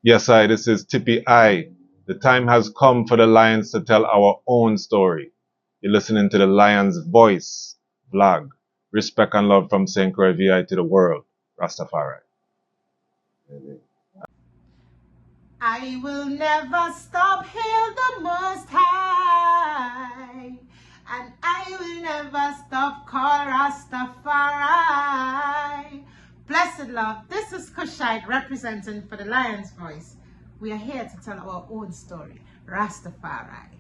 Yes, this is Tippy I. The time has come for the Lions to tell our own story. You're listening to the Lions Voice vlog. Respect and love from St. Croix VI to the world. Ras Tafari. I will never stop, hail the Most High, and I will never stop, call Ras Tafari. Blessed love, this is Kushite representing for the Lion's Voice. We are here to tell our own story, Rastafari.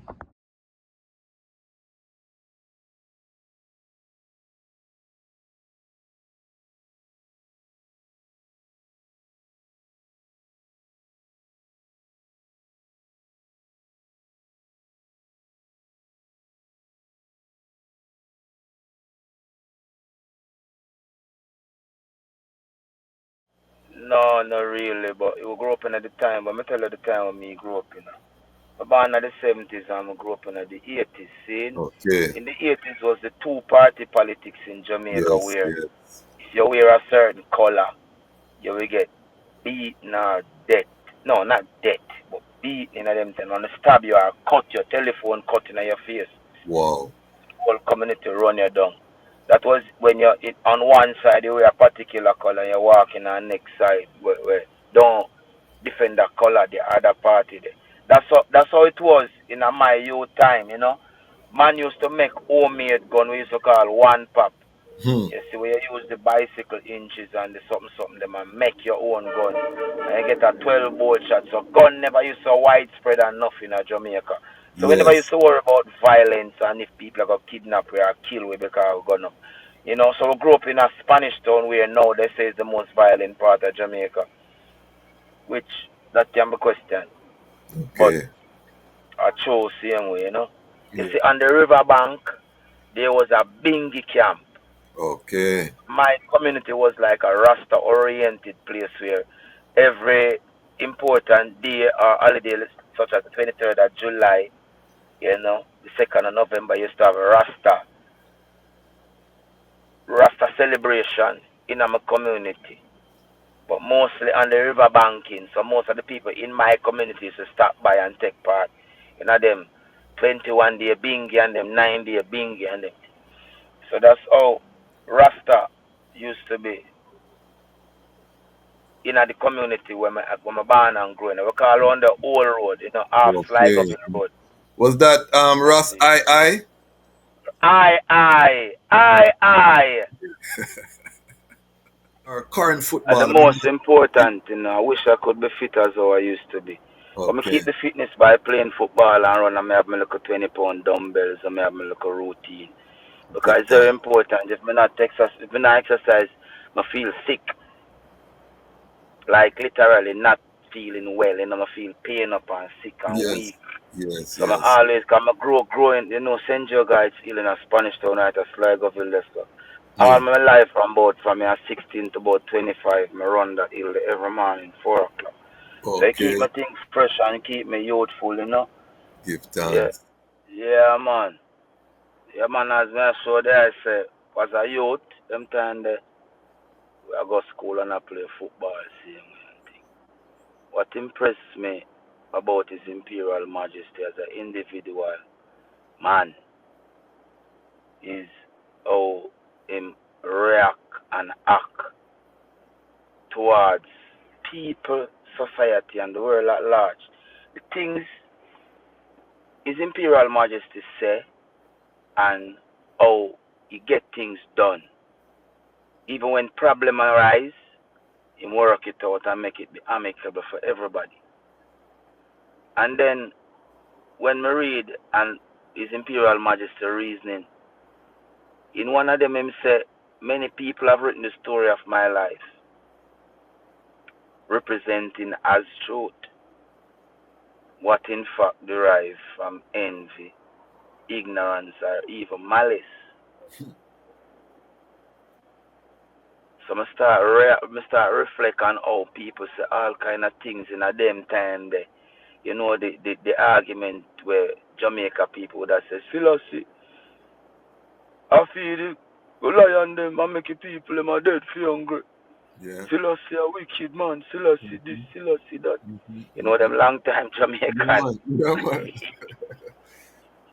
No, not really, but you grew up in at the time. But me tell you the time when me grew up, you know. I born in the 70s and I grew up in the 80s. See, Okay. in the 80s was the two-party politics in Jamaica Yes, where yes. if you wear a certain color, you will get beaten or dead. No, not dead, but beaten in them thing. And stab you or cut your telephone cut in your face. Wow. Whole community run you down. That was when you're on one side you wear a particular color and you're walking on the next side where don't defend the color the other party there. That's how it was in my youth time, you know. Man used to make homemade gun we used to call one pop. Hmm. You see where you use the bicycle inches and the something something them and make your own gun. And you get a 12 bolt shot. So gun never used so widespread enough in Jamaica. So we never used Yes. to worry about violence and if people are got kidnapped or killed with because of gun up. You know, so we grew up in a Spanish town where now they say is the most violent part of Jamaica. Which that can be questioned. But Okay. I chose same way, you know. You Yeah. see on the riverbank there was a bingy camp. Okay. My community was like a Rasta oriented place where every important day or holiday, such as the 23rd of July, you know, the 2nd of November, used to have a Rasta celebration in my community. But mostly on the river banking, so most of the people in my community used to stop by and take part. You know, them 21-day bingy and them 9-day bingy and them. So that's how Rasta used to be in the community where my born and growing. We call on the old road, you know, half like up Okay. in the road. Was that You Ross see. I? I. Or current And the footballer? most important, you know, I wish I could be fit as how I used to be. But I Okay. keep the fitness by playing football and run and I have my little 20-pound dumbbells and I have my little routine. Because Good it's very time. important. If I not exercise, I feel sick. Like literally not feeling well, you know, I feel pain up and sick and Yes. weak. Yes, So I yes. always come growing, you know, St. Joe guys still in a Spanish town right at Sligo Village. So all Hmm. my life from me at 16 to about 25, I run that hill every morning, 4 o'clock. So it keep Okay. my things fresh and keep me youthful, you know. Give Yeah. thanks. Yeah, man. Yeah, man, as I saw there, I say, as a youth, them time there, I go school and I play football, same way and thing. What impressed me about His Imperial Majesty as an individual man is how him react and act towards people, society, and the world at large. The things His Imperial Majesty say and how he get things done. Even when problem arise, he work it out and make it be amicable for everybody. And then when we read and His Imperial Majesty reasoning, in one of them him say, many people have written the story of my life, representing as truth what in fact derives from envy, ignorance, or even malice. So I start reflect on how people say all kind of things in a them time there. You know the argument where Jamaica people that says philosophy, I feel it, go lie on them and make the people them are dead for hungry. Yeah. Selassie a wicked man. Selassie this, Mhm. Selassie that. Mhm. You know them Mhm. long time Yeah, Jamaican. man. Yeah, man.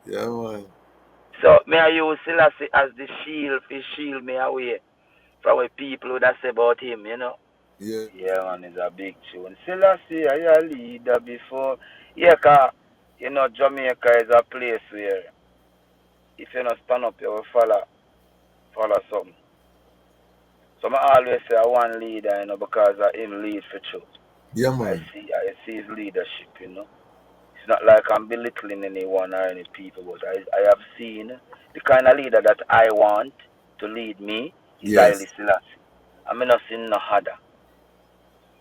Yeah, man. So me I use Selassie as the shield to shield me away from what people would have say about him, you know. Yeah. Yeah, man, it's a big tune. Selassie, I a leader before. Yeah, 'cause, you know, Jamaica is a place where if you not stand up, you will follow something. So I always say I want leader, you know, because of him lead for truth. Yeah, I man. see, I see his leadership, you know. It's not like I'm belittling anyone or any people, but I have seen the kind of leader that I want to lead me is Haile Yes. Selassie. I mean, not seen no other,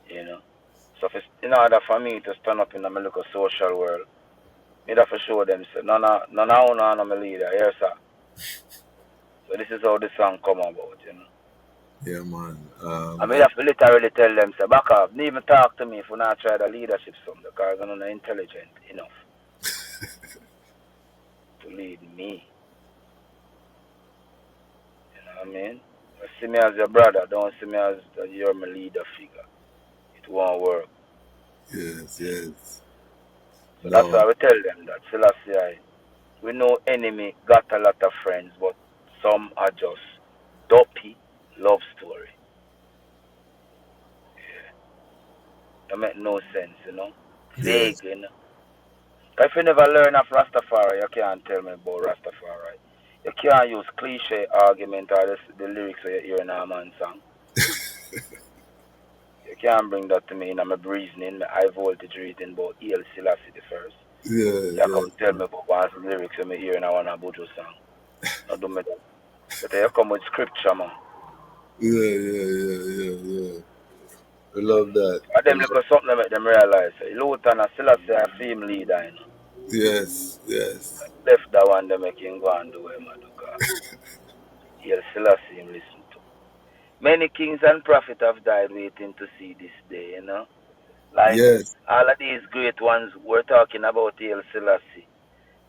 you know. So if it's in order for me to stand up in the local social world, me have to show them, say, none of no my leader, yes, sir. So this is how the song come about, you know. Yeah, man. I mean, have to literally tell them, say, back up, don't even talk to me if we not try the leadership some, because I'm not intelligent enough to lead me. You know what I mean? You see me as your brother, don't see me as you're my leader figure. It won't work. Yes, You know? yes. So that's No. why we tell them that Selassie, we know enemy got a lot of friends, but some are just dopey love story. That make no sense, you know. Yes. Vague, you know. If you never learn of Rastafari, you can't tell me about Rastafari. You can't use cliche argument or the lyrics you hear in a man's song. You can't bring that to me in my reasoning, my high voltage reading about E.L. Selassie the first. Yeah, You yeah. come tell me about one of the lyrics you hear in a one Abuja song. Not do me that. But you come with scripture, man. Yeah, yeah, yeah, yeah, yeah. I love that. And them look at something that make them realize. Lutan and Selassie a film leader, you know. Yes, yes. Left that one, they make him go and do what he do. E.L. Selassie him listen to. Many kings and prophets have died waiting to see this day, you know. Like Yes. all of these great ones were talking about El Selassie.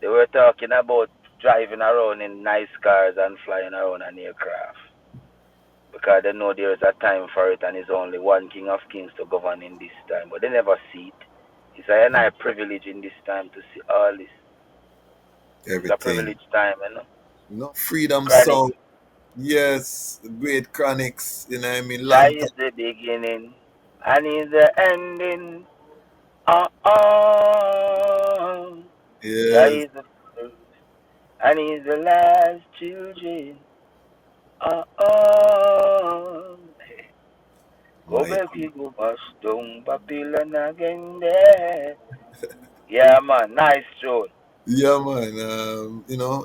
They were talking about driving around in nice cars and flying around an aircraft. Because they know there is a time for it and there's only one king of kings to govern in this time. But they never see it. It's a nice privilege in this time to see all this. It's a Everything. privileged time, you know. No freedom Chronic. song. Yes. Great chronics. You know what I mean? Jah Long time. is the beginning and is the ending. Uh-uh. Jah Yes. is the first and is the last children. Uh-uh. Go back, we Mighty. go back, down Babylon again there. Yeah, man, nice tune. Yeah, man.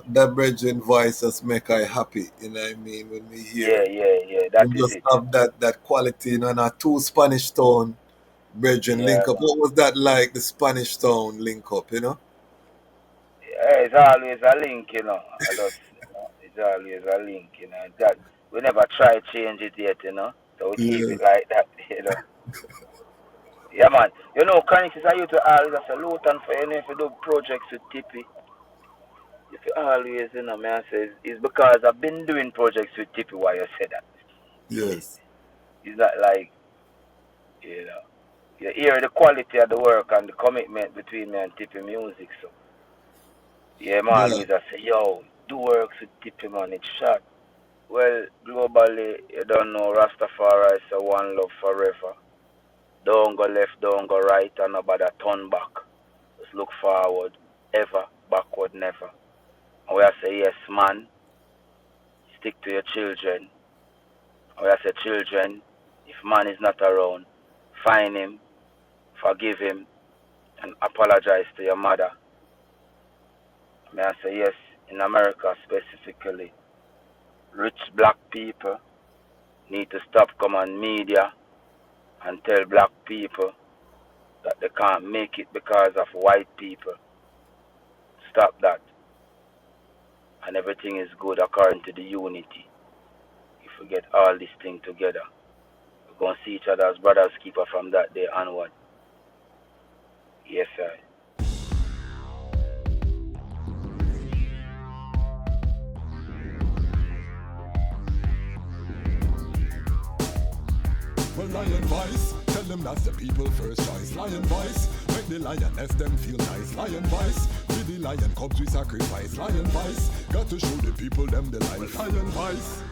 That brethren voice just make I happy. You know what I mean? When we Yeah, hear yeah, yeah, that them is just it, you have know. that quality, and a two Spanish tone brethren Yeah, link up. man. What was that like? The Spanish tone link up? Yeah, it's always a link, you know. I just, you know, it's always a link, you know. That we never try to change it yet, you know. So we keep Yeah. it like that, you know. Yeah, man. You know, Chronics is a you to always a Lutan Fyah, you know, if you do projects with Tippy, if you always, you know, man, says it's because I've been doing projects with Tippy why you say that. Yes. It's not like, you know, you hear the quality of the work and the commitment between me and Tippy music, so. Yeah, man, Yeah. always I say, yo, do works with Tippy, man, it's shot. Well, globally, you don't know, Rastafari is a one love forever. Don't go left, don't go right, and nobody turn back. Just look forward, ever, backward, never. And we say, yes, man, stick to your children. And we say, children, if man is not around, find him, forgive him, and apologize to your mother. I say, yes, in America specifically, rich black people need to stop come on media and tell black people that they can't make it because of white people. Stop that. And everything is good according to the unity. If we get all this thing together, we're going to see each other as brothers keeper from that day onward. Yes, sir. Lion voice, tell them that's the people first choice. Lion voice, make the lioness them feel nice. Lion voice, with the lion cubs we sacrifice. Lion voice, got to show the people them the life. Lion voice.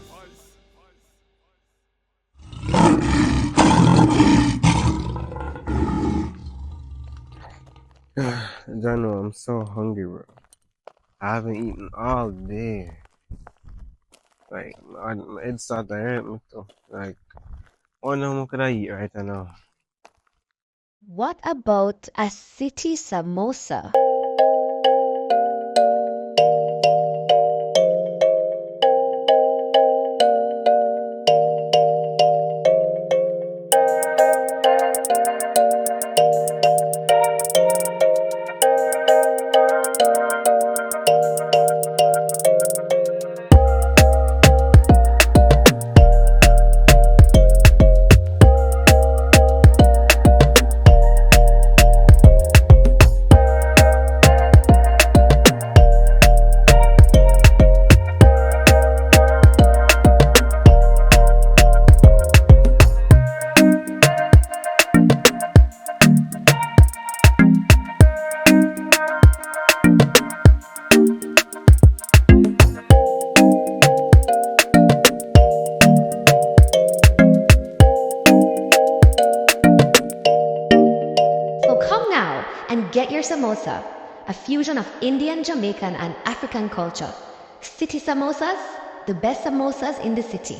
Jano, I'm so hungry, bro. I haven't eaten all day. Like, my head started to hurt me too. Like, what now could I eat right now? What about a city samosa? Get your samosa, a fusion of Indian, Jamaican, and African culture. City samosas, the best samosas in the city.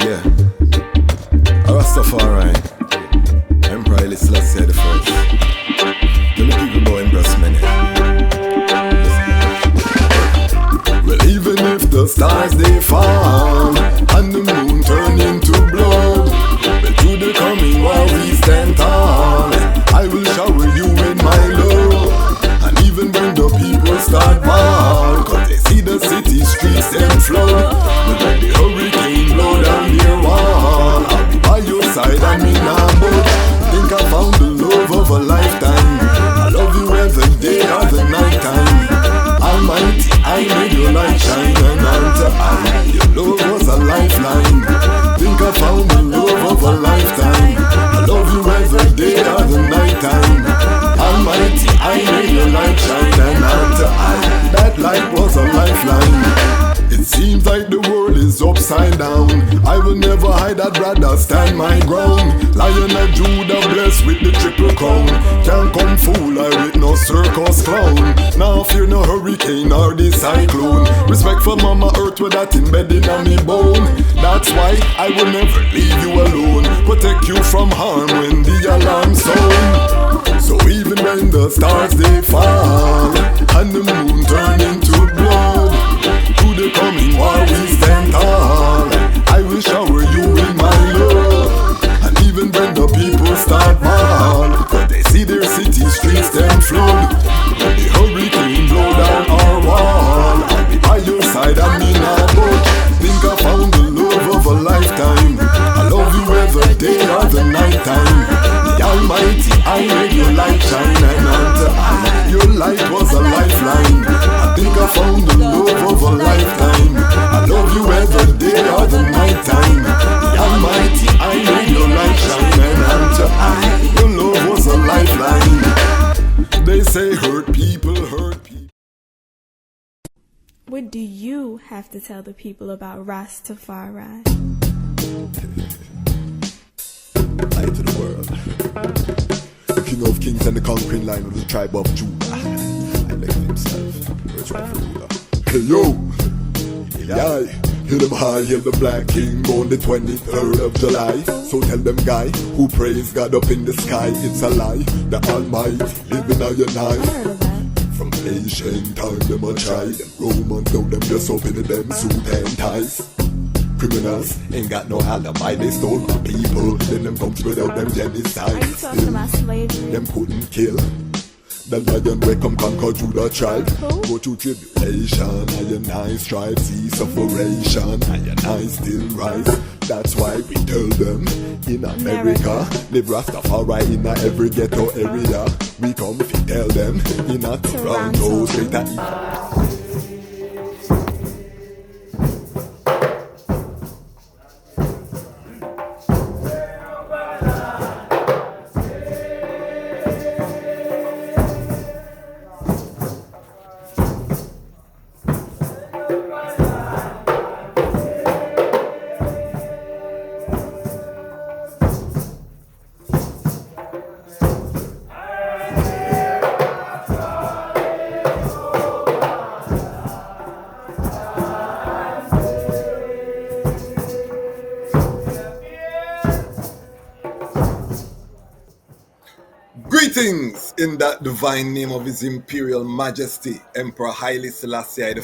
Yeah. Ras Tafari. Emperor Haile Selassie the first. Tell the people about him breast many. Well, even if the stars they fall and the moon turn into blood, but to the coming while we stand tall, I will shower you with my love. And even when the people start ball, cause they see the city streets them flood, but when the hurricane blow down their wall, I'll be by your side and me nah budge. Think I found the love of a lifetime. I love you every day or the night time. Almighty, I made your light shine, and unto I, your love was a lifeline. Think I found the love of a lifetime. I love you every day or the night time. Almighty, I made your light shine, and unto I, that light was a lifeline. It seems like the world is upside down. I will never hide, I'd rather stand my ground. Lion of Judah blessed with the triple crown. Can't come fool I with no circus clown. Now fear no hurricane or the cyclone. Respect for Mama Earth with that embedded on me bone. That's why I will never leave you alone. Protect you from harm when the alarm sound. So even when the stars they fall and the moon turn into blood, to the coming while we stand tall, I will shower you with my love. And even when the people start ball, cause they see their city streets them flood, when the hurricane blow down our wall, I'll be by your side and me nah budge. Think I found the love of a lifetime. I love you every day or the night time. The Almighty, I made your light shine, and unto I, your light was a lifeline. I think I found the love of a lifetime. I love you every day or the night time. The Almighty, I made your light shine, and unto I, your love was a lifeline. They say hurt people hurt people. What do you have to tell the people about Ras Tafari? Light to the world. King of kings and the conquering line of the tribe of Judah. I left himself. Where's my ruler? Hey yo! Yeah, hear them high, hear the black king on the 23rd of July. So tell them guy who praise God up in the sky, it's a lie. The Almighty living on your night. From ancient time them a try. Them Romans know them just open them suit and ties. Criminals ain't got no alibi, they stole my people. Then them come without them genocide. Are you talking about slavery? Them couldn't kill the lion we come conquer Judah tribe. Go through tribulation, I and I strive, see sufferation, I and I still rise. That's why we tell them in America, live Rastafari in every ghetto area. We come if you tell them in a Toronto, straight at Greetings in that divine name of His Imperial Majesty, Emperor Haile Selassie I.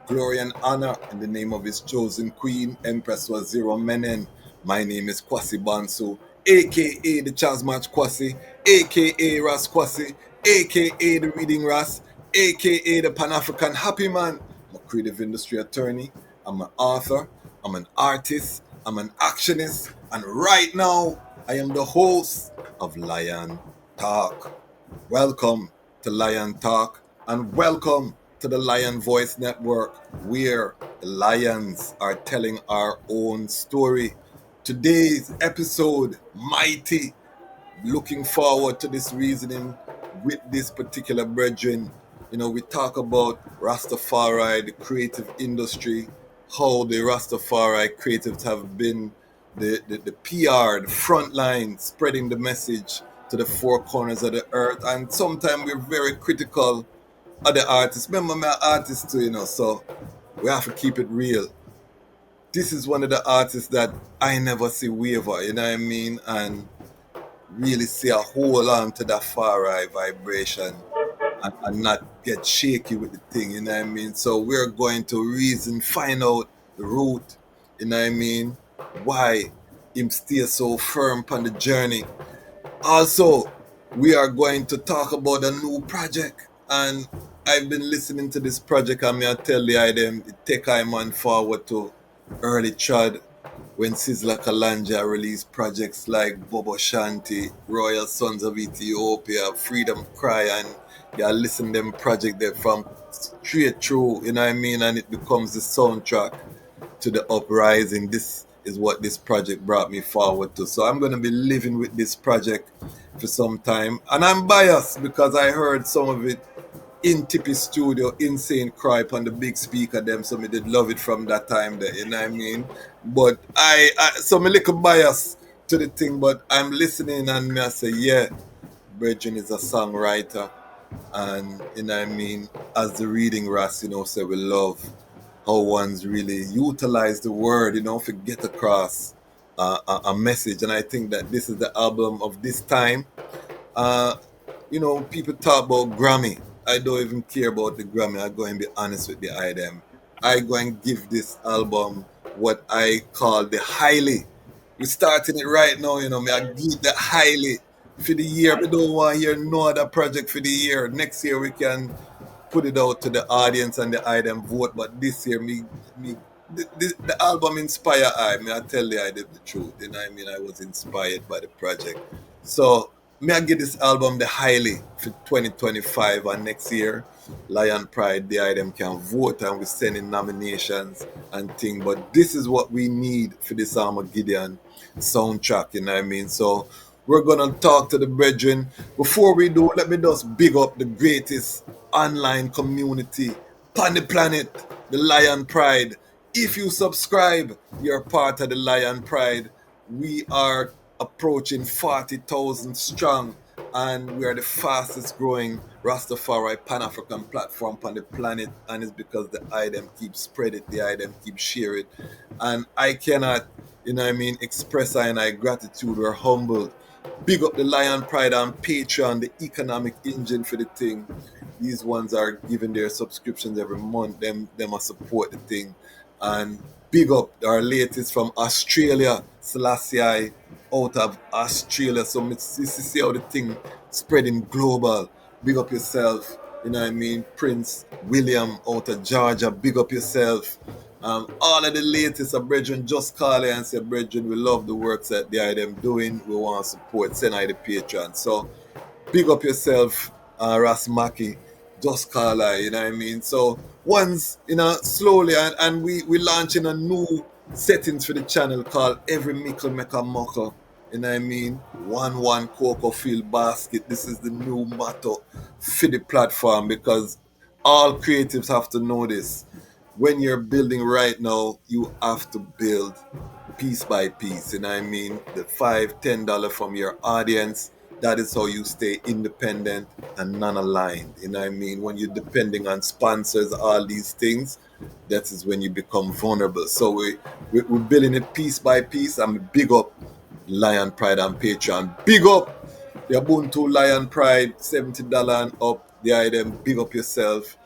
Glory and honor in the name of His chosen Queen, Empress Waziri Menen. My name is Kwasi Bansu, aka the Chazmatch Kwasi, aka Ras Kwasi, aka the Reading Ras, aka the Pan-African Happy Man. I'm a creative industry attorney, I'm an author, I'm an artist, I'm an actionist, and right now I am the host of Lion Talk. Welcome to Lion Talk and welcome to the Lion Voice Network, where the lions are telling our own story. Today's episode, mighty. Looking forward to this reasoning with this particular brethren. You know, we talk about Ras Tafari, the creative industry, how the Rastafari creatives have been the PR, the front line, spreading the message to the four corners of the earth. And sometimes we're very critical of the artists. Remember, I'm an artist too, you know, so we have to keep it real. This is one of the artists that I never see waver, you know what I mean? And really see a hold on to that far right vibration and not get shaky with the thing, you know what I mean? So we're going to reason, find out the root, you know what I mean? Why him stay so firm on the journey. Also, we are going to talk about a new project, and I've been listening to this project and I tell the item it take I man forward to early trad when Sizzla Kalanja released projects like Bobo Shanti, Royal Sons of Ethiopia, Freedom Cry, and you listen to them project there from straight through, you know what I mean, and it becomes the soundtrack to the uprising. This is what this project brought me forward to. So I'm going to be living with this project for some time. And I'm biased because I heard some of it in Tippy Studio, Insane Cripe on the big speaker them, so me did love it from that time there, you know what I mean? But so me little bias to the thing, but I'm listening and me I say, yeah, Bridget is a songwriter. And, you know what I mean, as the Reading Ras, you know, say we love how one's really utilize the word, you know, to get across a message. And I think that this is the album of this time. You know, people talk about Grammy. I don't even care about the Grammy. I go and be honest with the item. I go and give this album what I call the highly. We're starting it right now, you know, me I give the highly for the year. We don't want to hear no other project for the year. Next year we can put it out to the audience and the item vote. But this year, the album inspire I tell the item the truth. You know what I mean? I was inspired by the project. So I give this album the highly for 2025 and next year. Lion Pride, the item can vote and we're sending nominations and things. But this is what we need for this Armageddon soundtrack, you know what I mean? So we're going to talk to the brethren. Before we do, let me just big up the greatest online community on the planet, the Lion Pride. If you subscribe, you're part of the Lion Pride. We are approaching 40,000 strong, and we are the fastest growing Rastafari Pan-African platform on the planet, and it's because the item keeps spread it, the item keeps share it. And I cannot, you know what I mean, express I gratitude or humbled. Big up the Lion Pride on Patreon, the economic engine for the thing. These ones are giving their subscriptions every month. Them must support the thing. And big up our latest from Australia, Selassie out of Australia. So this is see how the thing spreading global. Big up yourself. You know what I mean? Prince William out of Georgia. Big up yourself. All of the latest of brethren just call and say, brethren, we love the works that they are them doing. We want to support. Send out the Patreon. So big up yourself, Ras Maki. Just call her, you know what I mean? So once, you know, slowly, and we launching a new settings for the channel called Every Mickle Make a Muckle. You know what I mean? 1-1 Cocoa Field Basket. This is the new motto for the platform because all creatives have to know this. When you're building right now, you have to build piece by piece. You know what I mean? The $5-10 from your audience. That is how you stay independent and non-aligned. You know what I mean? When you're depending on sponsors, all these things, that is when you become vulnerable. So we're building it piece by piece. I'm big up Lion Pride and Patreon. Big up The Ubuntu Lion Pride, $70 and up. The item, big up yourself.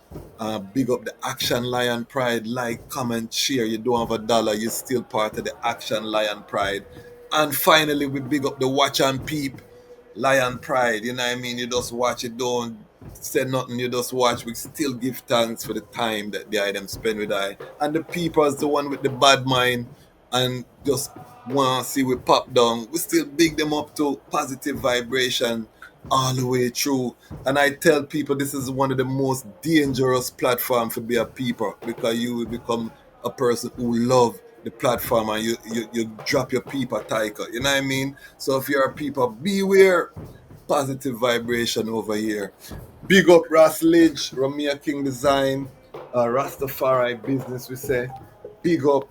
Big up the Action Lion Pride. Like, comment, share. You don't have $1, you're still part of the Action Lion Pride. And finally, we big up the Watch and Peep Lion Pride. You know what I mean? You just watch it, don't say nothing, you just watch. We still give thanks for the time that the item spend with I. And the people is the one with the bad mind and just want to see we pop down. We still big them up to positive vibration all the way through. And I tell people this is one of the most dangerous platforms for be a people, because you will become a person who love the platform and you drop your people title. You know what I mean? So if you're a people, beware positive vibration over here. Big up Ras Lidge, Ramia King Design, Ras Tafari Business, we say. Big up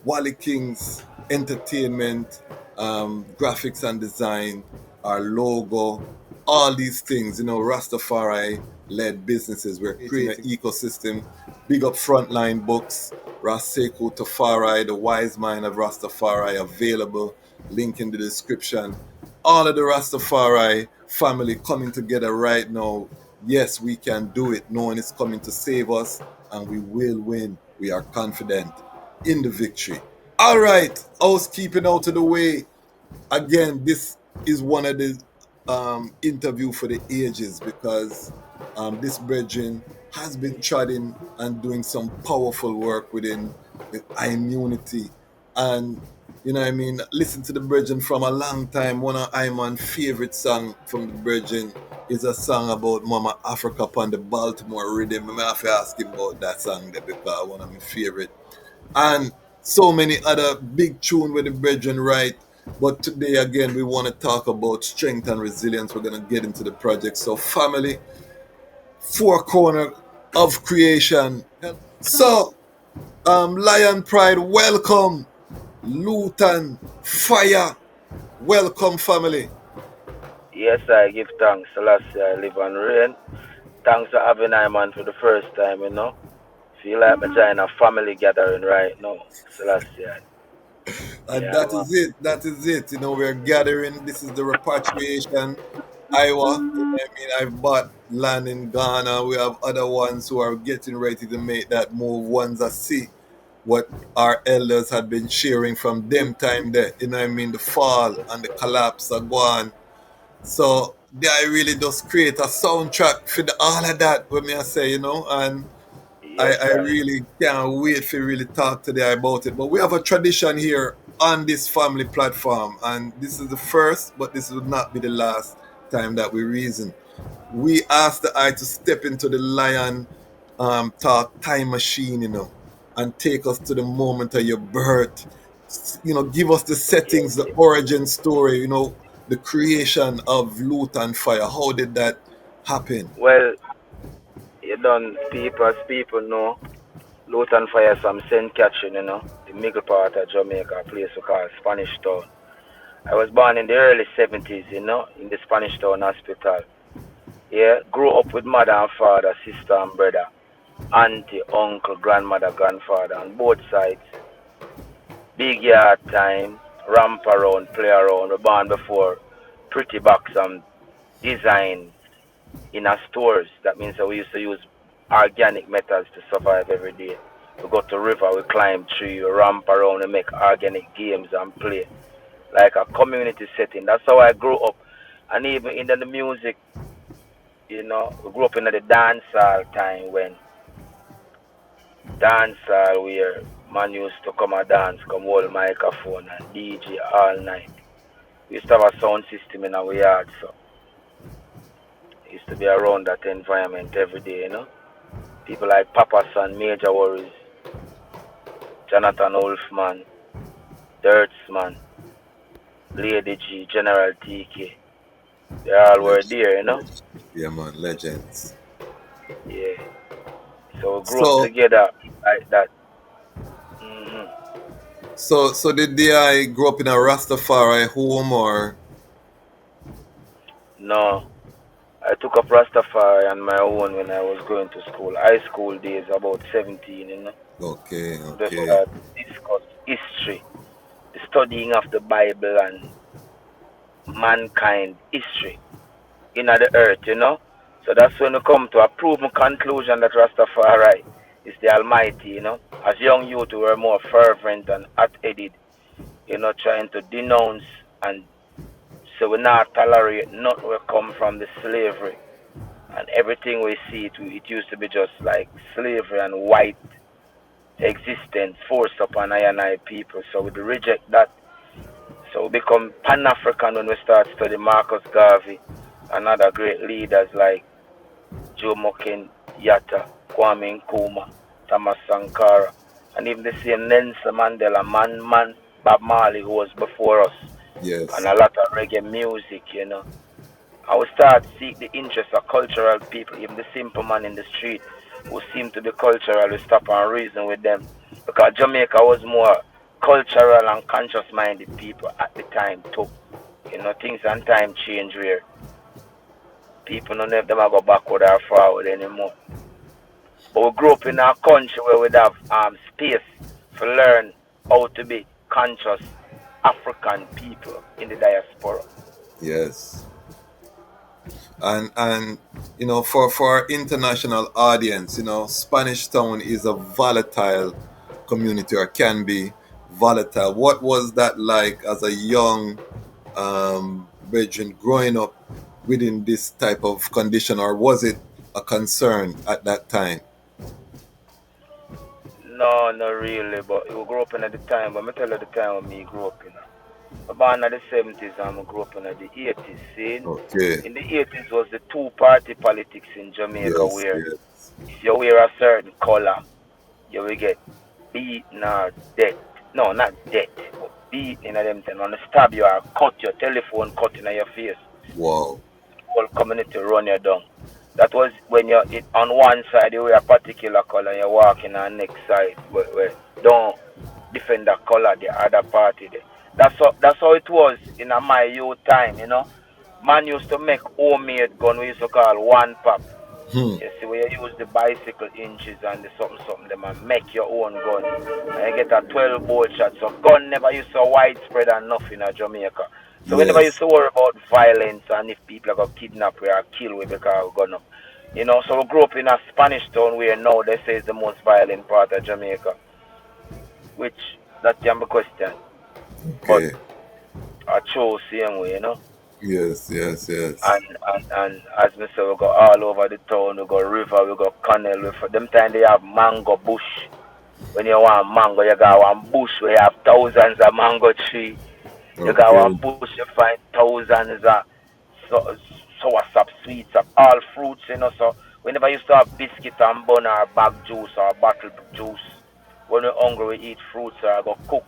Wally King's Entertainment, graphics and design, our logo, all these things, Rastafari led businesses. We're creating an ecosystem. Big up Frontline Books, Raseku Tafari, the wise mind of Rastafari, available. Link in the description. All of the Rastafari family coming together right now. Yes, we can do it. No one is coming to save us, and we will win. We are confident in the victory. All right, housekeeping out of the way. Again, this is one of the interview for the ages, because this brethren has been treading and doing some powerful work within the immunity. And you know what I mean, listen to the brethren from a long time. One of Iman's favorite song from the brethren is a song about Mama Africa upon the Baltimore rhythm. I have to ask him about that song there, because one of my favorite. And so many other big tune with the brethren write. But today again, we want to talk about strength and resilience. We're going to get into the project. So family, four corner of creation. So Lion Pride, welcome. Lutan Fyah, welcome family. Yes, I give thanks. Selassie, I live and reign. Thanks for having I man for the first time, Feel like I'm joining a family gathering right now. Selassie. And Yeah, that man. is it. That is it. We're gathering. This is the repatriation. Iowa. I mean, I've bought land in Ghana. We have other ones who are getting ready to make that move. Ones that see what our elders had been sharing from them time there. I mean, the fall and the collapse are gone. So I really just create a soundtrack for all of that, when I say, and Yes, I sir. really can't wait to really talk today about it. But we have a tradition here on this family platform, and this is the first, but this would not be the last time that we reason. We ask the eye to step into the lion talk time machine, and take us to the moment of your birth. Give us the Yeah, settings, the yeah. origin story, the creation of Lutan Fyah. How did that happen? Well, you done people know. Lutan Fyah some St. Catherine, the middle part of Jamaica, a place we call Spanish Town. I was born in the early 70s, in the Spanish Town Hospital. Yeah, grew up with mother and father, sister and brother, auntie, uncle, grandmother, grandfather on both sides. Big yard time, ramp around, play around. We born before pretty box and design in our stores. That means that we used to use organic methods to survive every day. We go to river, we climb tree, we ramp around, we make organic games and play. Like a community setting. That's how I grew up. And even in the music, we grew up in the dance hall time when dance hall where man used to come and dance, come hold microphone and DJ all night. We used to have a sound system in our yard, so it used to be around that environment every day. People like Papa Son, Major Worries, Jonathan Wolfman, Dirtsman, Lady G, General TK. They all were there. Yeah, man, legends. Yeah. So we grew up So, together like that. hmm so did I grow up in a Rastafari home, or? No, I took up Rastafari on my own when I was going to school. High school days, about 17. Okay, Just okay. discuss history, the studying of the Bible and mankind history in the earth, So that's when we come to a proven conclusion that Rastafari is the Almighty, As young youth, we were more fervent and hot-headed, trying to denounce and so we not tolerate nothing will come from the slavery. And everything we see, it used to be just like slavery and white existence forced upon I and I people. So we reject that. So we become Pan-African when we start studying Marcus Garvey and other great leaders like Jomo Kenyatta, Kwame Nkrumah, Thomas Sankara, and even the same Nelson Mandela, Bob Marley, who was before us, and Yes. a lot of reggae music, I will start seek the interest of cultural people, even the simple man in the street who seem to be cultural, we stop and reason with them. Because Jamaica was more cultural and conscious minded people at the time too. Things and time change where people don't have them go backward or forward anymore. But we grew up in a country where we'd have space to learn how to be conscious African people in the diaspora. Yes. And for our international audience, Spanish Town is a volatile community, or can be volatile. What was that like as a young virgin growing up within this type of condition, or was it a concern at that time? No, not really, but we grew up in at the time, but I tell you the time when me grew up, I born in the 70s and I grew up in the 80s. See? Okay. In the 80s was the two-party politics in Jamaica Yes, where yes. if you wear a certain color, you will get beaten or dead. No, not dead, but beaten in them thing. And stab you or cut your telephone cut in your face. Wow. Whole community run you down. That was when you're on one side you wear a particular color and you're walking on the next side where don't defend that color the other party there. That's how it was in my youth time, Man used to make homemade gun we used to call one pop. You see, where you use the bicycle inches and the something them and make your own gun. And you get a 12 bolt shot. So gun never used so widespread enough in Jamaica. So we never used Yes. to worry about violence and if people are going to kidnap or kill we because of gun up. So we grew up in a Spanish town where now they say is the most violent part of Jamaica. Which that can be questioned. But Okay. I chose same way, Yes, yes, yes. And as me say, we go all over the town, we go river, we go canal. Them time they have mango bush. When you want mango, you got one bush where you have thousands of mango tree. You got Okay. one bush, you find thousands of sour sap, sweet sap, all fruits, So whenever you used to have biscuit and bun or bag juice or bottle juice, when you're hungry, we eat fruits or go cook.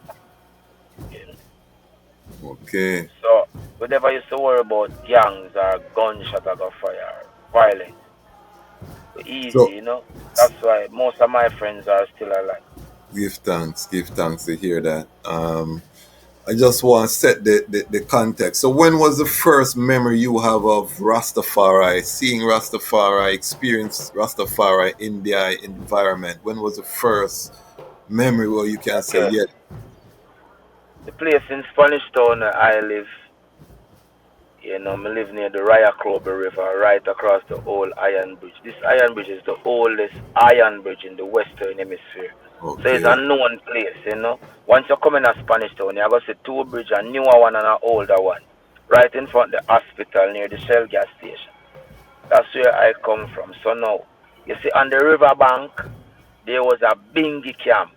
Okay. So we never used to worry about gangs or gunshot or gun fire, violence. So Easy, That's why most of my friends are still alive. give thanks to hear that. I just want to set the context. So when was the first memory you have of Rastafari, seeing Rastafari, experience Rastafari in the environment? When was the first memory where you can say, Okay. yeah, The place in Spanish Town I live, me live near the Ryaklobe River, right across the old iron bridge. This iron bridge is the oldest iron bridge in the Western Hemisphere. So it's okay, a known place, Once you come in a Spanish Town, you're going to see two bridges, a newer one and an older one. Right in front of the hospital near the Shell gas station. That's where I come from. So now, you see, on the river bank, there was a bingy camp.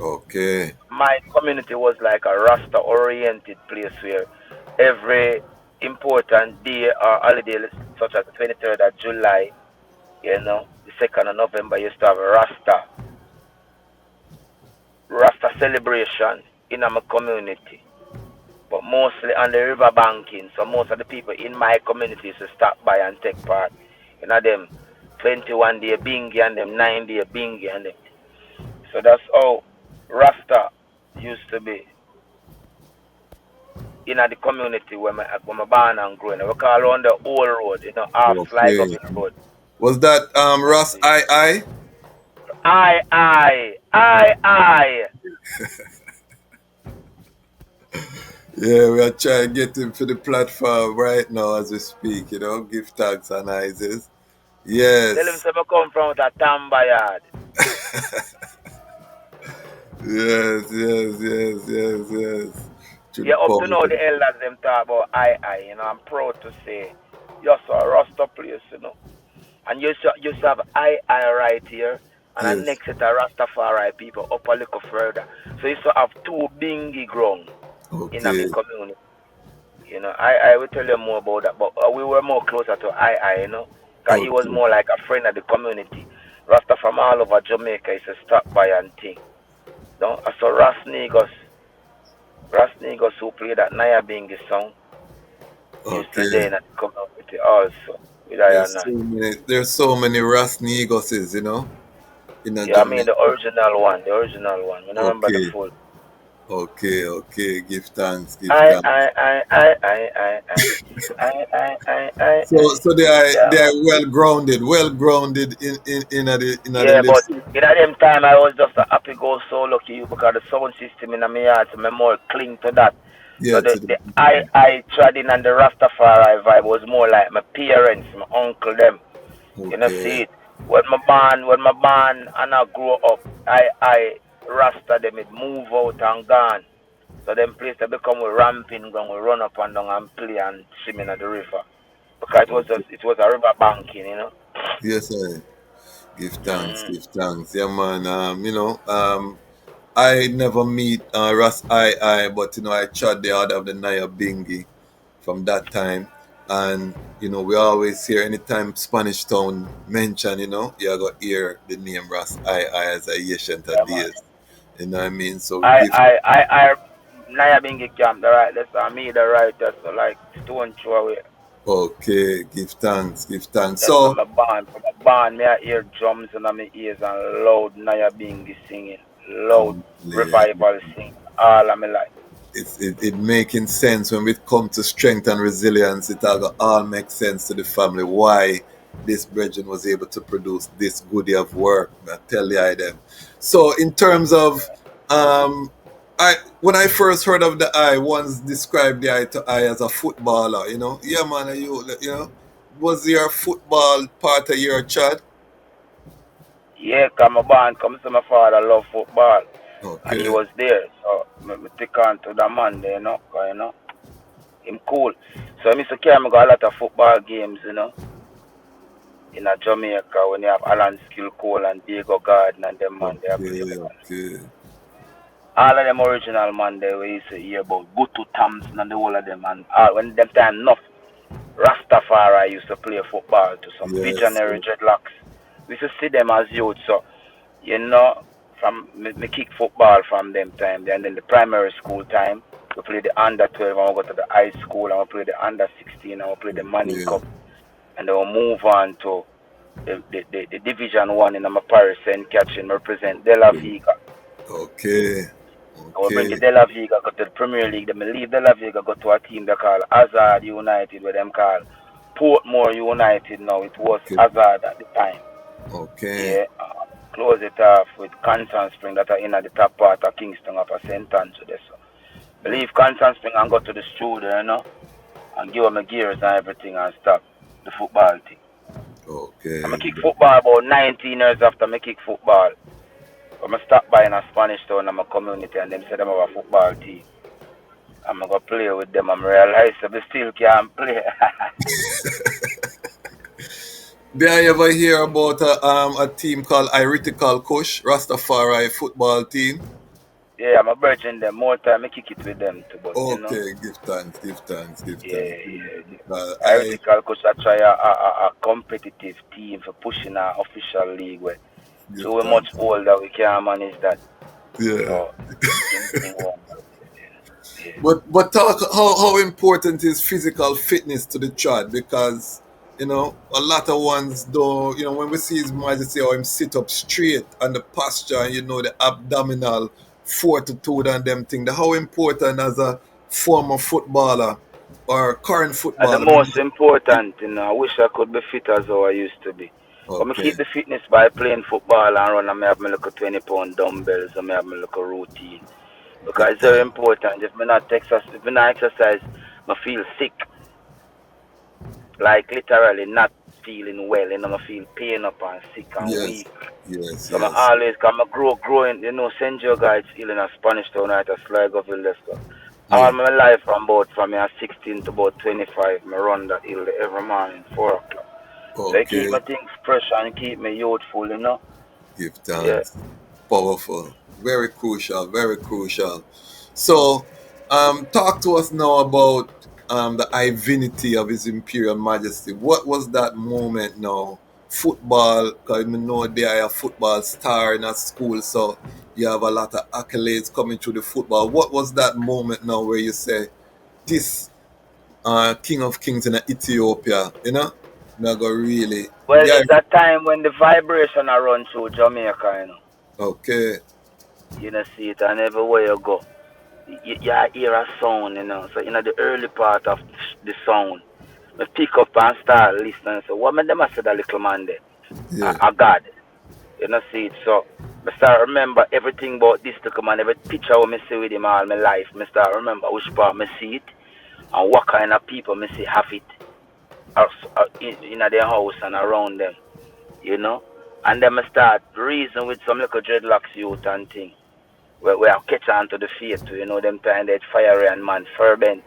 okay, My community was like a Rasta-oriented place where every important day or holiday, such as the 23rd of July, the 2nd of November, used to have a Rasta celebration in my community. But mostly on the river banking. So most of the people in my community used to stop by and take part in them 21-day bingy and them 9-day bingy and them. So that's how Rasta used to be in the community where I born and growing. We call around the whole road, half flag up okay. in the road. Was that Ross I? I. Yeah, we are trying to get him for the platform right now as we speak, give thanks and Isis. Tell him Yes. some come from a Tamba yard. Yes. To the Yeah, up to power. now the elders them talk about I'm proud to say you're so a Rasta place, And you have I right here and then Yes. next set of Rastafari people up a little further. So you still have two bingy ground in my Okay. community. I will tell you more about that, but we were more closer to because he was Okay. more like a friend of the community. Rasta from all over Jamaica is a stop by and thing. I saw Ras Negos who played that Naya Bingi song. He used to Okay. there in the community also with I There's and I. so many Ras Negoses, in a Yeah, I mean Jamaica. the original one, I don't remember the Okay. full. Okay. Give thanks. Give I thanks. I I I I I I So I. so they Yeah, are man. well grounded in the Yeah, but lips. in that them time I was just a happy go so lucky you because the sound system in my heart, so I more cling to that. So Yeah, the to the the I trading and the Rastafari vibe was more like my parents, my uncle them. You know okay. see it. When my band and I grew up, I Rasta them it move out and gone. So them place they become a ramping ground, we run up and down and play and swim in the river. Because Okay. it was a river banking. Yes, I give thanks, Mm. give thanks. Yeah, man. I never meet Ras but I chat the other of the Naya Bingi from that time. And we always hear anytime Spanish Town mention, you got hear the name Ras as a ancient Yeah man. days. You know what I mean? So we I give I I I Naya Bingi camp the right that's me the right that's like stone throw away. okay, give thanks, give thanks. That's So from my band me I hear drums in my ears and loud Naya Bingi singing, loud yeah, revival singing, all of my life. it making sense when we come to strength and resilience. All make sense to the family why this brethren was able to produce this goodie of work. I tell you them. So in terms of um, I when I first heard of the eye, once described the eye to eye as a footballer. Yeah, man, was your football part of your chat? Yeah, cause my band comes to my father love football and he Okay, was there. So me take on to the man there, 'cause, him cool. So Mr. Carry me go a lot of football games, in a Jamaica when you have Alan Skill Cole and Diego Garden and them man they play with us. okay. All of them original man there we used to hear about Gutu Thompson and the whole of them and all when them time enough Rastafari used to play football to some Yes, visionary dreadlocks. We used to see them as youth so you know from me kick football from them time and then the primary school time we play the under 12 and we go to the high school and we play the under 16 and we play the Manning okay, Cup and then we move on to the Division One in my Paris and catching represent De La Vega. okay, I will bring okay. the De La Vega go to the Premier League. Then me leave De La Vega go to a team they call Hazard United, where them call Portmore United now. It was Okay. Hazard at the time. Okay. Yeah. Close it off with Constant Spring that are in at the top part of Kingston up at St. Andrew there. So o- leave Constant Spring and go to the studio, and give them my gears and everything and stop the football thing. I'm Okay. kick football about 19 years after I kick football. When I stop by in a Spanish town in my community and them say them have a football team. I'm going to play with them and realize that they still can't play. Did I ever hear about a team called Iritical Kush, Rastafari football team? Yeah, I'm a virgin them. More time I kick it with them too, but. Okay, give thanks, give thanks, give Yeah, thanks. yeah. Because I Heretical coach I try a competitive team for pushing our official league where give so we're much thanks. older we can't manage that. Yeah. So in one. Yeah. But talk how important is physical fitness to the child because a lot of ones don't when we see his majesty how him sit up straight and the posture and the abdominal fortitude and them thing. How important as a former footballer or current And the footballer. most important, I wish I could be fit as how I used to be. But I Okay, keep the fitness by playing football and run and I have my little 20-pound dumbbells and I have my little routine. Because Big it's very time. important. If me not exercise, I feel sick. Like literally not feeling well, I feel pain up and sick and Yes, weak. yes, So I yes. always come growing, St. Joe guys feeling a Spanish town right at Sligo Village. All Yeah. my life from me at 16 to about 25, me run that hill every morning, 4 o'clock. So it keep Okay. my things fresh and keep me youthful. Give Yeah. thanks. Powerful. Very crucial. Very crucial. So, talk to us now about the divinity of His Imperial Majesty. What was that moment now? Football, because we know they are a football star in a school, so you have a lot of accolades coming through the football. What was that moment now where you say, this King of Kings in Ethiopia, not go really, Well, yeah, it's that time when the vibration I run through Jamaica. okay, You know, see it, and everywhere you go, you hear a sound. So, the early part of the sound, I pick up and start listening. So, what made them I said, that little man there? yeah, A God. You know, see it. So, I start remember everything about this little man, every picture I see with him all my life. I start remember which part I see it and what kind of people I see have it in their house and around them. You know? And then I start reason with some little dreadlocks youth and thing. Where I catch on to the faith, them time that fiery and man fervent.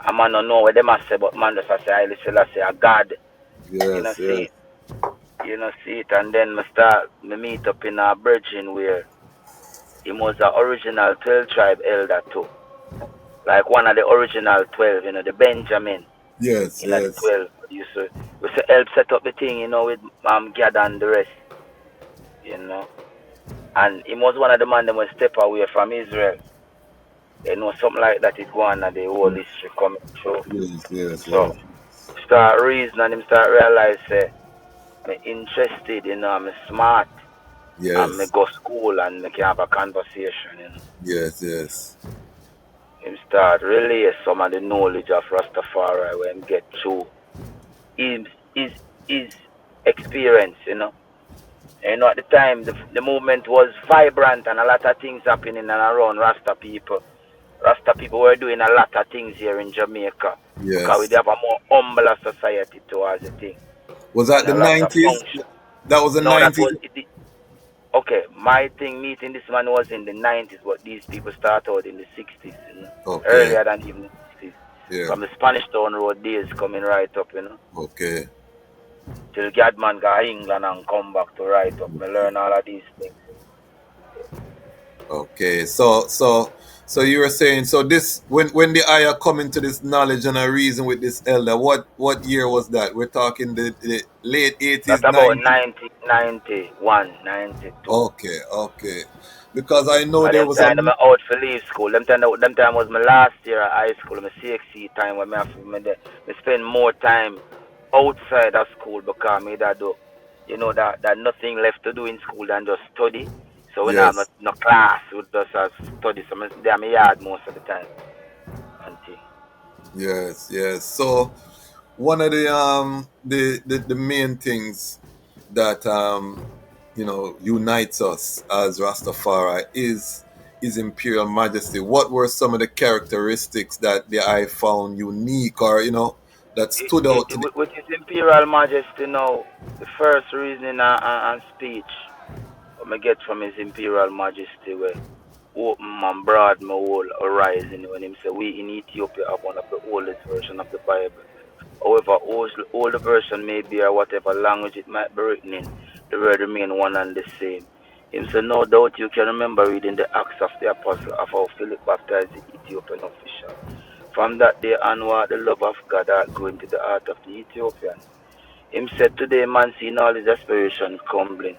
A man don't know what they must say, but man just say, I listen, I say, a God, yes, see yes, it, see it. And then me meet up in a virgin where he was the original 12 tribe elder too. Like one of the original 12, the Benjamin, yes, the yes, 12. We say help set up the thing, with Gad and the rest, you know. And he was one of the man that was step away from Israel. They know something like that is going on, the whole history coming through. yes, yes, So yes, start reason and him start realize me interested, I'm smart and me yes, go school and me can have a conversation. yes, yes, Him start relay some of the knowledge of Rastafari when him get through his his his experience. At the time the movement was vibrant and a lot of things happening and around Rasta people. Rasta people were doing a lot of things here in Jamaica because we yes. have a more humbler society towards the thing. Was that In the a lot of 90s? function. That was the No, that 90s? was it. Okay, my thing meeting this man was in the 90s, but these people started out in the 60s. Okay, Earlier than even the 60s. yeah, From the Spanish Town Road days coming right up. okay, Till Gadman got England and come back to right up. Me learn all of these things. okay. So you were saying, so this, when the ayah come into this knowledge and a reason with this elder, what year was that? We're talking the late That's 80s, about 90s? 1991, 92. Okay, okay. Because I know Cause there them was a, time them out for leave school. Them time was my last year at high school, my CXC time when me spend more time outside of school because me that do that nothing left to do in school than just study. So we not have yes, no class, we just have study. So me there me yard most of the time and thing. yes, yes. So one of the main things that unites us as Rastafari is His Imperial Majesty. What were some of the characteristics that I found unique, or that stood out to the, With his imperial majesty now, the first reasoning and speech what me get from his imperial majesty where open and broad my whole horizon when him say we in Ethiopia have one of the oldest version of the Bible. However, older version may be or whatever language it might be written in, the word remain one and the same. Him say no doubt you can remember reading the Acts of the Apostle of how Philip baptized the Ethiopian official. From that day onward, the love of God grew into the heart of the Ethiopian. Him said today man seeing all his aspiration crumbling.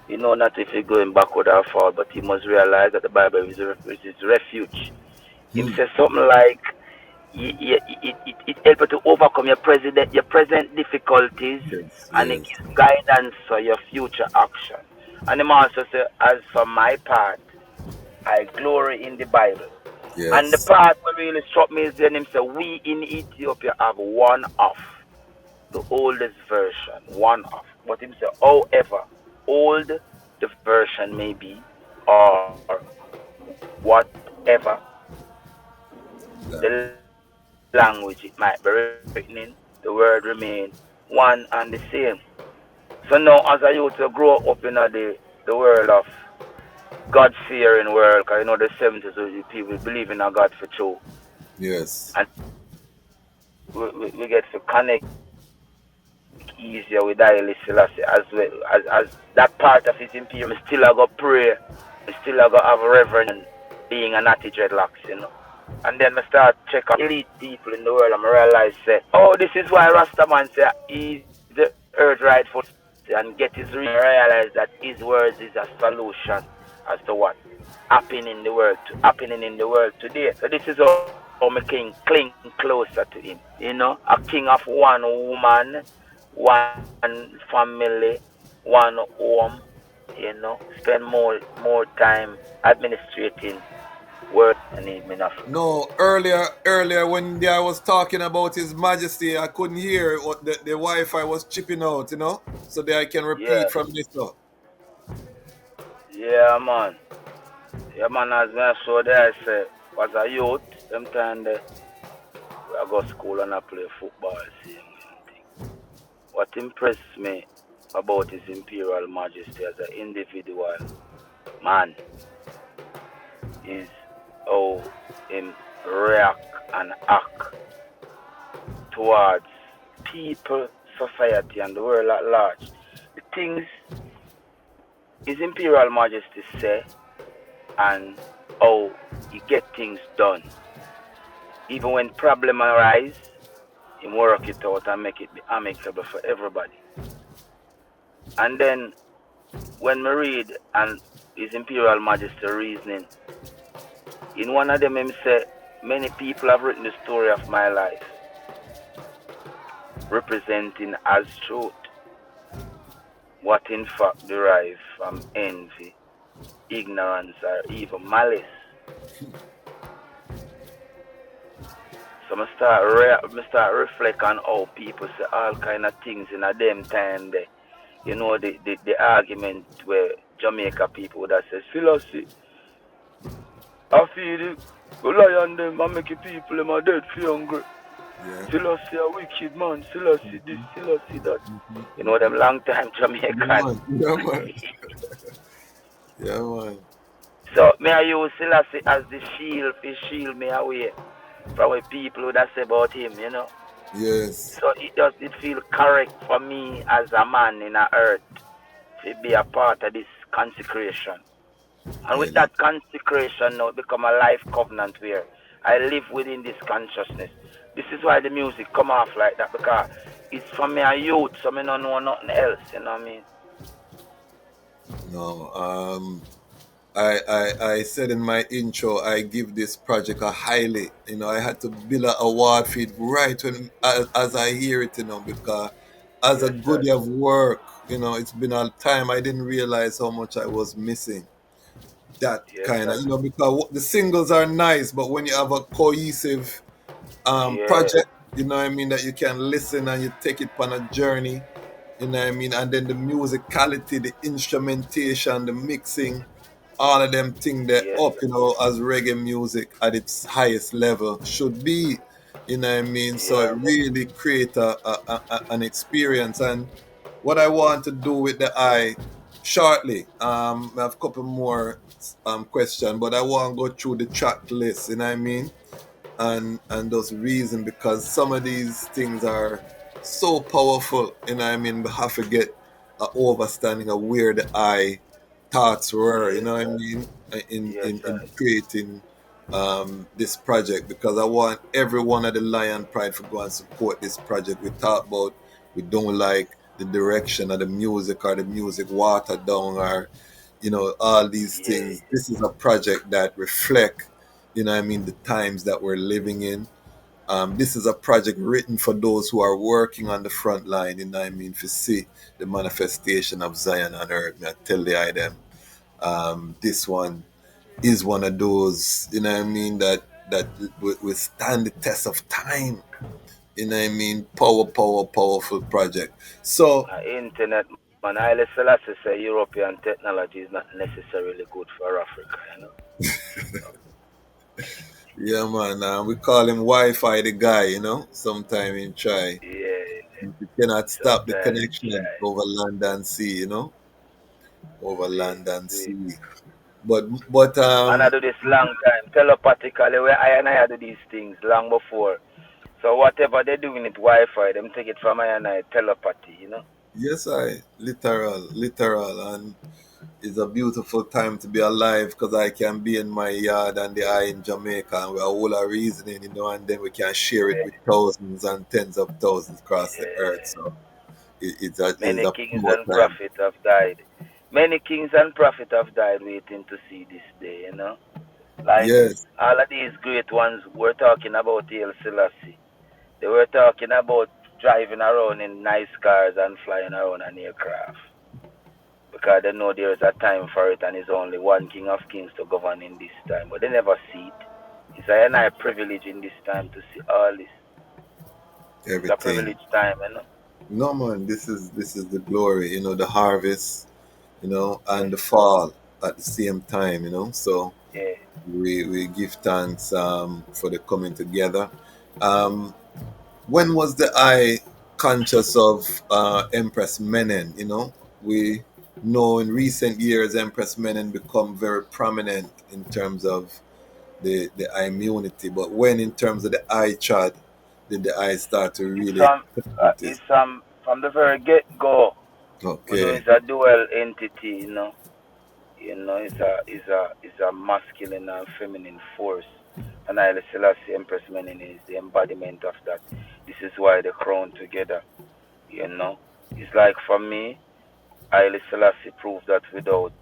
You know not if he going backward or forward, but he must realize that the Bible is his refuge. Him hmm, says something like it helps you to overcome your present difficulties yes, and it yes, gives guidance for your future action. And him also say, as for my part, I glory in the Bible. And the yes, part that really struck me is when him say we in Ethiopia have one of the oldest version, one of. But him say, however old the version may be, or what ever. That. The language it might be written in, the word remain one and the same. So now, as a youth, you grow up in the world of God fearing world, because you know the 70s, people believe in a God for true. Yes. And we get to connect easier with Haile Selassie as well as that part of his imperium. Still I go pray, still I go have reverence being a natty dreadlocks, you know. And then I start check out elite people in the world and I realize say, oh, this is why Rastaman say he's the earth rightful and get his realize that his words is a solution as to what happening in the world today. So this is how my king cling closer to him. You know, a king of one woman, one family, one home, you know, spend more time administrating work and him enough. No, earlier when I was talking about His Majesty, I couldn't hear what the Wi-Fi was chipping out, so that I can repeat Yeah, from this up. yeah, man. Yeah, man, as I saw there, I say, was a youth, them time there, I go to school and I play football, same thing. What impressed me about His Imperial Majesty as an individual man is how him react and act towards people, society, and the world at large. The things His Imperial Majesty say and how he get things done. Even when problem arise, he work it out and make it be amicable for everybody. And then when we read and His Imperial Majesty reasoning, in one of them him say, many people have written the story of my life, representing as truth what in fact derive from envy, ignorance, or even malice. So I start reflect on how people say all kind of things in a them time there. You know the argument where Jamaica people that says philosophy, I feel the lion them and make the people them are dead for hungry. Yeah. Philosophy a wicked man, philosophy this, philosophy that. You know them long time Jamaican. Yeah, man. Yeah, man. So me I use Selassie as the shield to shield me away from what people would say about him, you know. Yes. So it feel correct for me as a man in the earth to be a part of this consecration. And with Highly. that consecration now it become a life covenant where I live within this consciousness. This is why the music come off like that, because it's for me a youth, so me don't know nothing else, you know what I mean? No. I said in my intro, I give this project a highly. I had to build an award for it right when as I hear it, because as a Yes, sir. goodie of work, it's been a time I didn't realize how much I was missing. That Yes, kind of, sir. because the singles are nice, but when you have a cohesive Yeah, project, that you can listen and you take it on a journey, and then the musicality, the instrumentation, the mixing, all of them thing they yes, up, sir. as reggae music at its highest level should be, so it Yeah, man. really create an experience. And what I want to do with the eye shortly, I have a couple more question, but I want to go through the track list, and those reason, because some of these things are so powerful, we have to get a understanding of where the eye thoughts were, Yes, sir. Yes, in sir. creating this project, because I want every one of the Lion Pride to go and support this project. We don't like the direction of the music, or the music watered down, or all these Yeah, things. This is a project that reflect, the times that we're living in. This is a project written for those who are working on the front line, to see the manifestation of Zion on earth. I tell the item, this one is one of those, that will stand the test of time. Powerful project. So internet, man. I Selassie say European technology is not necessarily good for Africa, you know. Yeah, man. We call him Wi-Fi the guy, you know. Sometime in try. Yeah, We cannot stop the sometimes in connection try. over land and sea, you know. Over Sweet, land and sweet. sea. But Man, I do this long time. Telepathically, where I do these things long before. So whatever they doing it Wi-Fi, them take it from I and I telepathy, you know. yes, I literal, and it's a beautiful time to be alive because I can be in my yard and the eye in Jamaica and we're all our reasoning, you know, and then we can share it with Yeah, thousands and tens of thousands across the earth. yeah. So it's Many a kings pure and time. prophets have died. Many kings and prophets have died waiting to see this day, you know. Like Yes, all of these great ones were talking about El Selassie. They were talking about driving around in nice cars and flying around an aircraft. Because they know there is a time for it and it's only one king of kings to govern in this time. But they never see it. It's a nice privilege in this time to see all this. It's a everything. privileged time, you know. No man, this is the glory, you know, the harvest, you know, Yes, and the sir. fall at the same time, you know. So Yeah. we give thanks for the coming together. Um, when was the I conscious of Empress Menen? You know, we know in recent years Empress Menen become very prominent in terms of the eye immunity, but when in terms of the eye chart did the eye start to It's really notice? from the very get go. We know Okay, it's a dual entity, you know. You know, it's a masculine and feminine force. And Haile Selassie Empress Menen is the embodiment of that. This is why they crown together, you know. It's like for me, Haile Selassie proved that without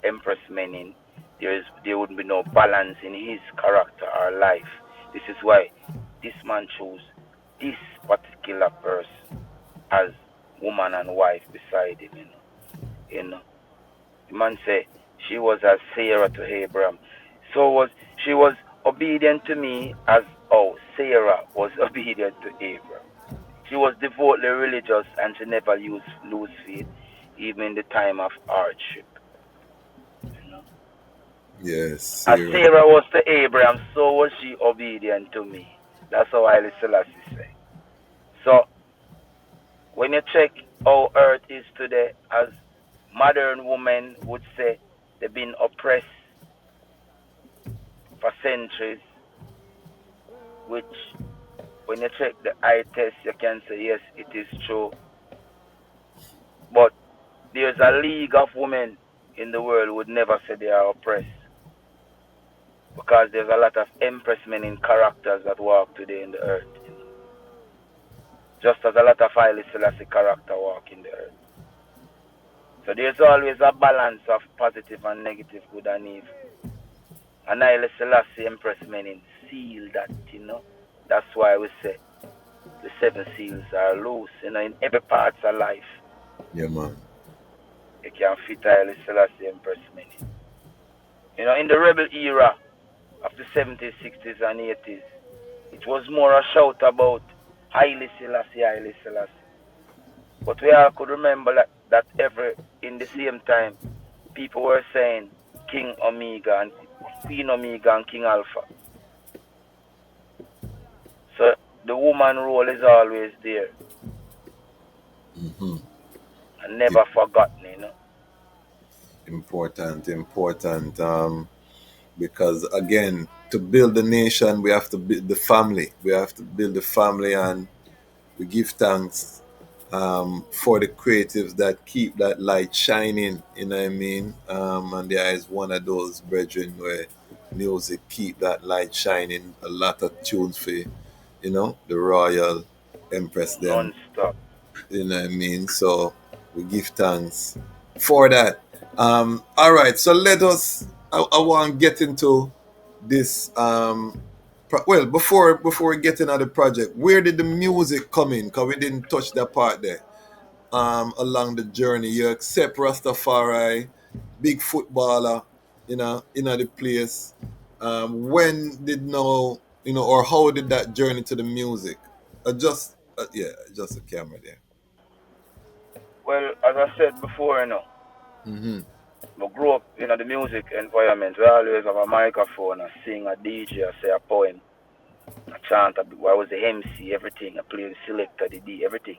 Empress Menen, there would be no balance in his character or life. This is why this man chose this particular person as woman and wife beside him, you know. You know. The man say she was as Sarah to Abraham. So was she was obedient to me as Sarah was obedient to Abraham. She was devotedly religious and she never used lose faith even in the time of hardship. You know. yes, As Sarah. Sarah was to Abraham, so was she obedient to me. That's how Haile Selassie say. So when you check how earth is today, as modern women would say, they've been oppressed for centuries, which when you check the eye test, you can say, yes, it is true. But there's a league of women in the world who would never say they are oppressed because there's a lot of empress men in characters that walk today in the earth. You know? Just as a lot of highly Selassie character walk in the earth. So there's always a balance of positive and negative, good and evil. And highly Selassie empress men in seal that, you know. That's why we say the seven seals are loose, you know, in every part of life. Yeah, man. You can fit Haile Selassie Empress many. You know, in the rebel era of the 70s, 60s, and 80s, it was more a shout about Haile Selassie, Haile Selassie. But we all could remember that every in the same time, people were saying King Omega and Queen Omega and King Alpha. So the woman role is always there Hmm. and never forgotten, you know. Important. Because again, to build the nation, we have to build the family. We have to build the family, and we give thanks for the creatives that keep that light shining. You know what I mean? And there is one of those brethren where music keep that light shining. A lot of tunes for the royal empress them. Non-stop. You know what I mean? So we give thanks for that. All right, so let us. I want to get into this. Well, before we get into the project, where did the music come in? Because we didn't touch that part there. Along the journey, you accept Rastafari, big footballer, the place. When did or how did that journey to the music? Just a camera there. Well, as I said before, you know, Mm-hmm. I grew up in the music environment. We always have a microphone, I sing, a DJ, I say a poem, I chant, I was the MC, everything. I play the selector, the D, everything.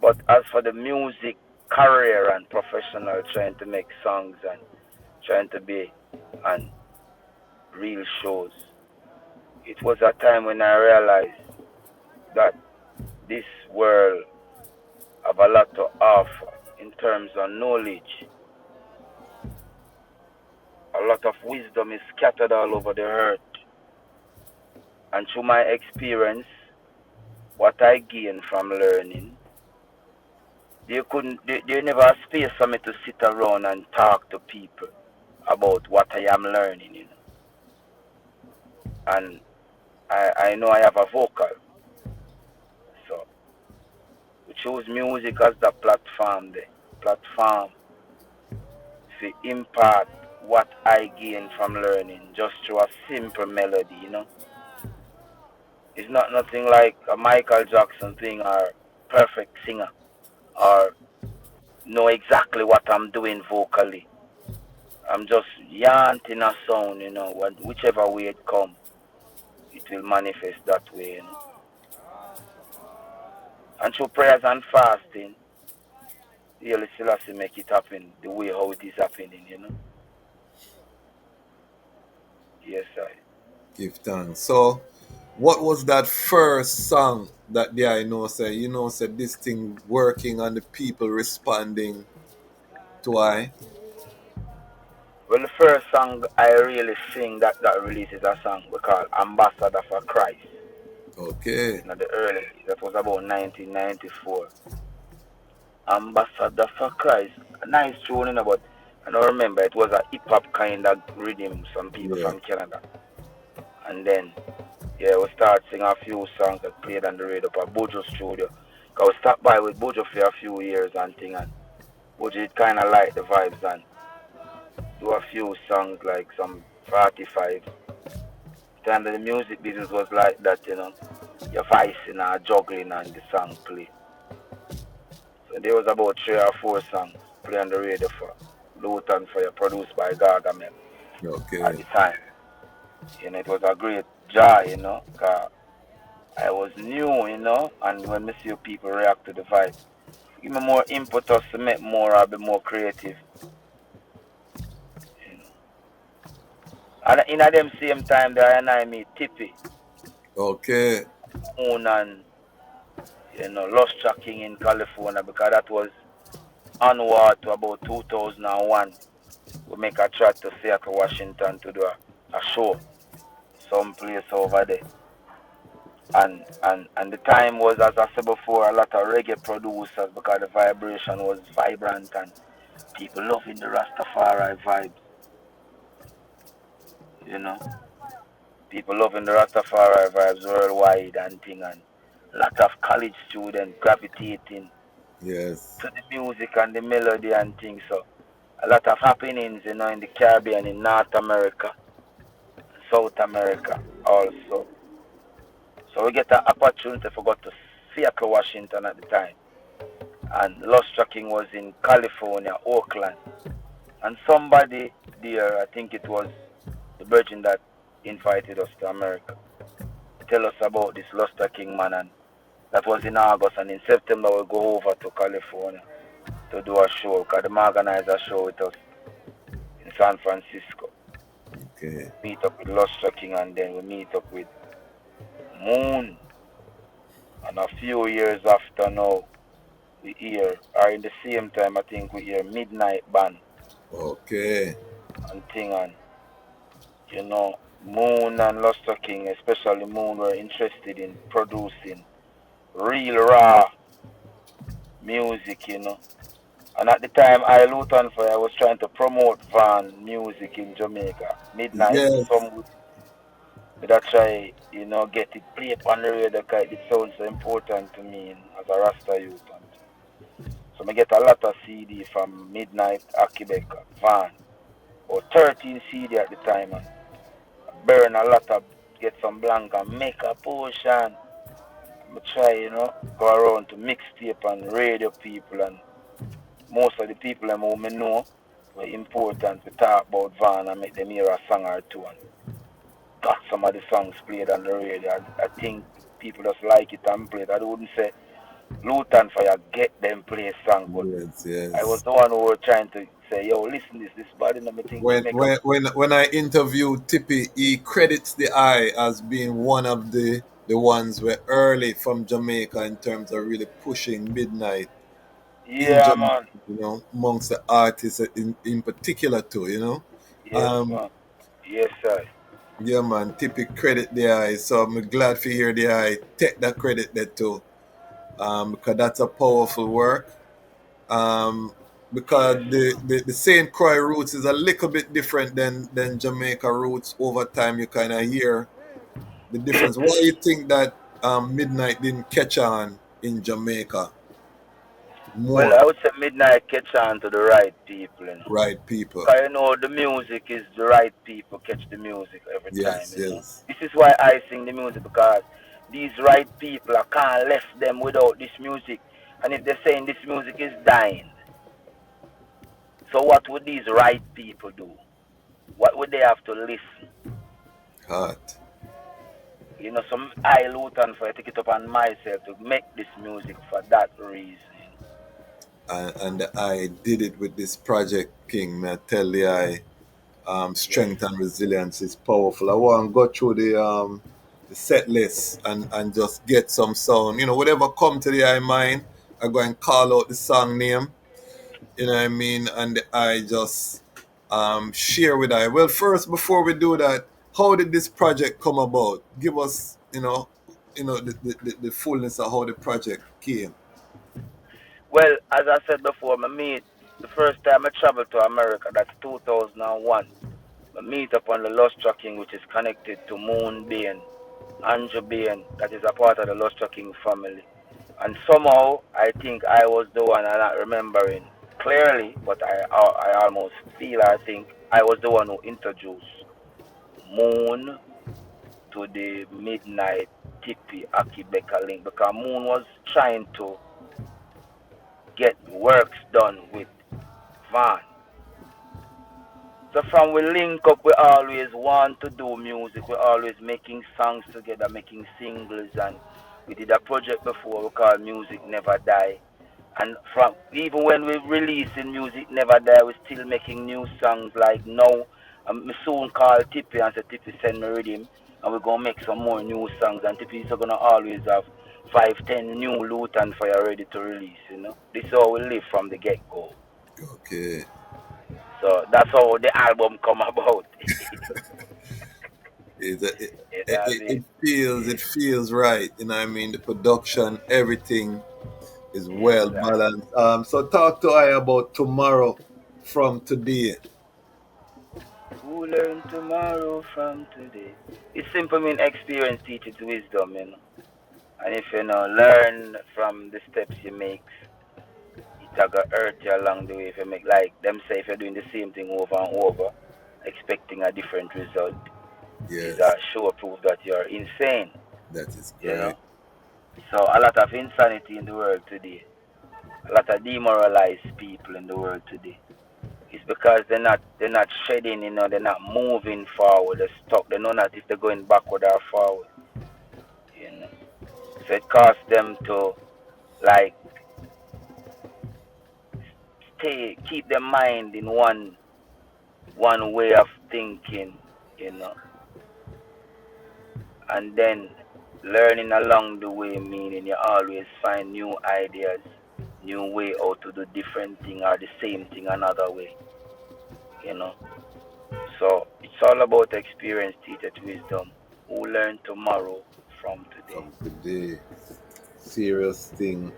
But as for the music career and professional, trying to make songs and trying to be on real shows, it was a time when I realized that this world have a lot to offer in terms of knowledge. A lot of wisdom is scattered all over the earth. And through my experience, what I gained from learning, there never a space for me to sit around and talk to people about what I am learning, And I know I have a vocal. So we choose music as the platform to impart what I gain from learning just through a simple melody, It's not nothing like a Michael Jackson thing or perfect singer or know exactly what I'm doing vocally. I'm just yanting a sound, whichever way it comes, it will manifest that way, And through prayers and fasting, Haile Selassie make it happen the way how it is happening, Yes, I. Give thanks. So, what was that first song that day said this thing working and the people responding to I? Well, the first song I really sing that releases a song we call Ambassador for Christ. Okay. In the early, that was about 1994. Ambassador for Christ. A nice tune, but I don't remember. It was a hip hop kind of rhythm. Some people from Canada, and then we start singing a few songs that played on the radio at Bojo Studio. I was stopped by with Bojo for a few years and thing, and Bojo it kind of like the vibes and do a few songs like some 45. And the music business was like that, your voicing and juggling and the song play. So there was about 3 or 4 songs played on the radio for Lutan Fyah, produced by Gargamel at the time. It was a great joy, because I was new, and when I see people react to the vibe, give me more impetus to make more or be more creative. And in at them same time, there and I meet Tippy. Okay. Moon and, Lost Tracking in California, because that was onward to about 2001. We make a trip to Seattle, Washington to do a show someplace over there. And the time was, as I said before, a lot of reggae producers because the vibration was vibrant and people loving the Ras Tafari vibes. People loving the Ras Tafari vibes worldwide and thing, and a lot of college students gravitating to the music and the melody and things. So a lot of happenings, in the Caribbean, in North America, South America also. So we get an opportunity to go to Seattle, Washington at the time. And Lost Tracking was in California, Oakland. And somebody there, I think it was the Virgin that invited us to America, tell us about this Lost Tracking man. And that was in August. And in September, we'll go over to California to do a show, because they organized a show with us in San Francisco. Okay. Meet up with Lost Tracking, and then we meet up with Moon. And a few years after now, we hear, or in the same time, I think we hear Midnight Band. Okay. And thing, and Moon and Lost Tracking, especially Moon, were interested in producing real raw music, And at the time, I, Lutan Fyah, was trying to promote van music in Jamaica. Midnight, some would I try, get it played on the radio, because it sounds so important to me as a Rasta youth. So I get a lot of CD from Midnight, Akibeka, Van, or 13 CD at the time, and burn a lot of, get some blank and make a potion. I try, go around to mixtape and radio people, and most of the people who I know, were important. We talk about Van and make them hear a song or two and got some of the songs played on the radio. I think people just like it and play it. I wouldn't say Lutan Fyah get them play song, but Yes, I was yes. the one who was trying to say, yo, listen this body and everything When make a when when when I interviewed Tippy, he credits the Eye as being one of the ones where early from Jamaica in terms of really pushing midnight in yeah Jamaica, man. amongst the artists in particular too. Yes Um, man. Yes sir. yeah, man, Tippy credit the Eye, so I'm glad to hear the Eye take that credit there too, because that's a powerful work. Um, because Yes. the St. Croix roots is a little bit different than Jamaica roots. Over time, you kind of hear the difference. Why you think that Midnight didn't catch on in Jamaica Well, more? I would say midnight catch on to the right people, you know. Right, people. Because, you know, the music is the right people catch the music every time, Yes, you know. yes. This is why I sing the music because these right people, I can't left them without this music. And if they're saying this music is dying, so what would these right people do? What would they have to listen? Hot. You know, some I Lutan for I take it upon myself to make this music for that reason. And I did it with this project, King. May I tell the Eye, Yes. strength and resilience is powerful. I want to go through the set list and just get some sound. Whatever come to the Eye mind, I go and call out the song name. You know what I mean? And I just share with I. Well, first, before we do that, how did this project come about? Give us, the fullness of how the project came. Well, as I said before, I meet the first time I traveled to America, that's 2001. I meet upon the Lost Tracking, which is connected to Moon Bain, Andrew Bain, that is a part of the Lost Tracking family. And somehow, I think I was the one, I'm not remembering clearly, but I almost feel, I think, I was the one who introduced Moon to the Midnight Tippy Aki Beka link because Moon was trying to get works done with Van. So from we link up, we always want to do music. We always making songs together, making singles, and we did a project before we called Music Never Die. And from even when we releasing Music Never Die, we still making new songs. Like now, me soon call Tippy and say Tippy send me rhythm, and we're gonna make some more new songs. And Tippy is gonna always have 5, 10 new Lutan Fyah ready to release. You know, this is how we live from the get go. Okay. So that's how the album come about. It, it, You know what I it, mean? it feels Yeah, it feels right. You know what I mean? The production, everything is yes, well sir. balanced. So talk to I about tomorrow from today. Who learn tomorrow from today? It's simple mean experience teaches wisdom, you know. And if you know learn from the steps you make, it gonna hurt you along the way if you make like them say if you're doing the same thing over and over, expecting a different result is a Yes, sure proof that you're insane, that is you know. correct. So a lot of insanity in the world today, a lot of demoralized people in the world today. It's because they're not shedding, you know, they're not moving forward. They're stuck. They know not if they're going backward or forward. You know. So it costs them to like keep their mind in one way of thinking, you know, and then learning along the way, meaning you always find new ideas, new way how to do different thing or the same thing another way, you know. So it's all about experience, teacher wisdom. Who learn tomorrow from today. From today, serious thing.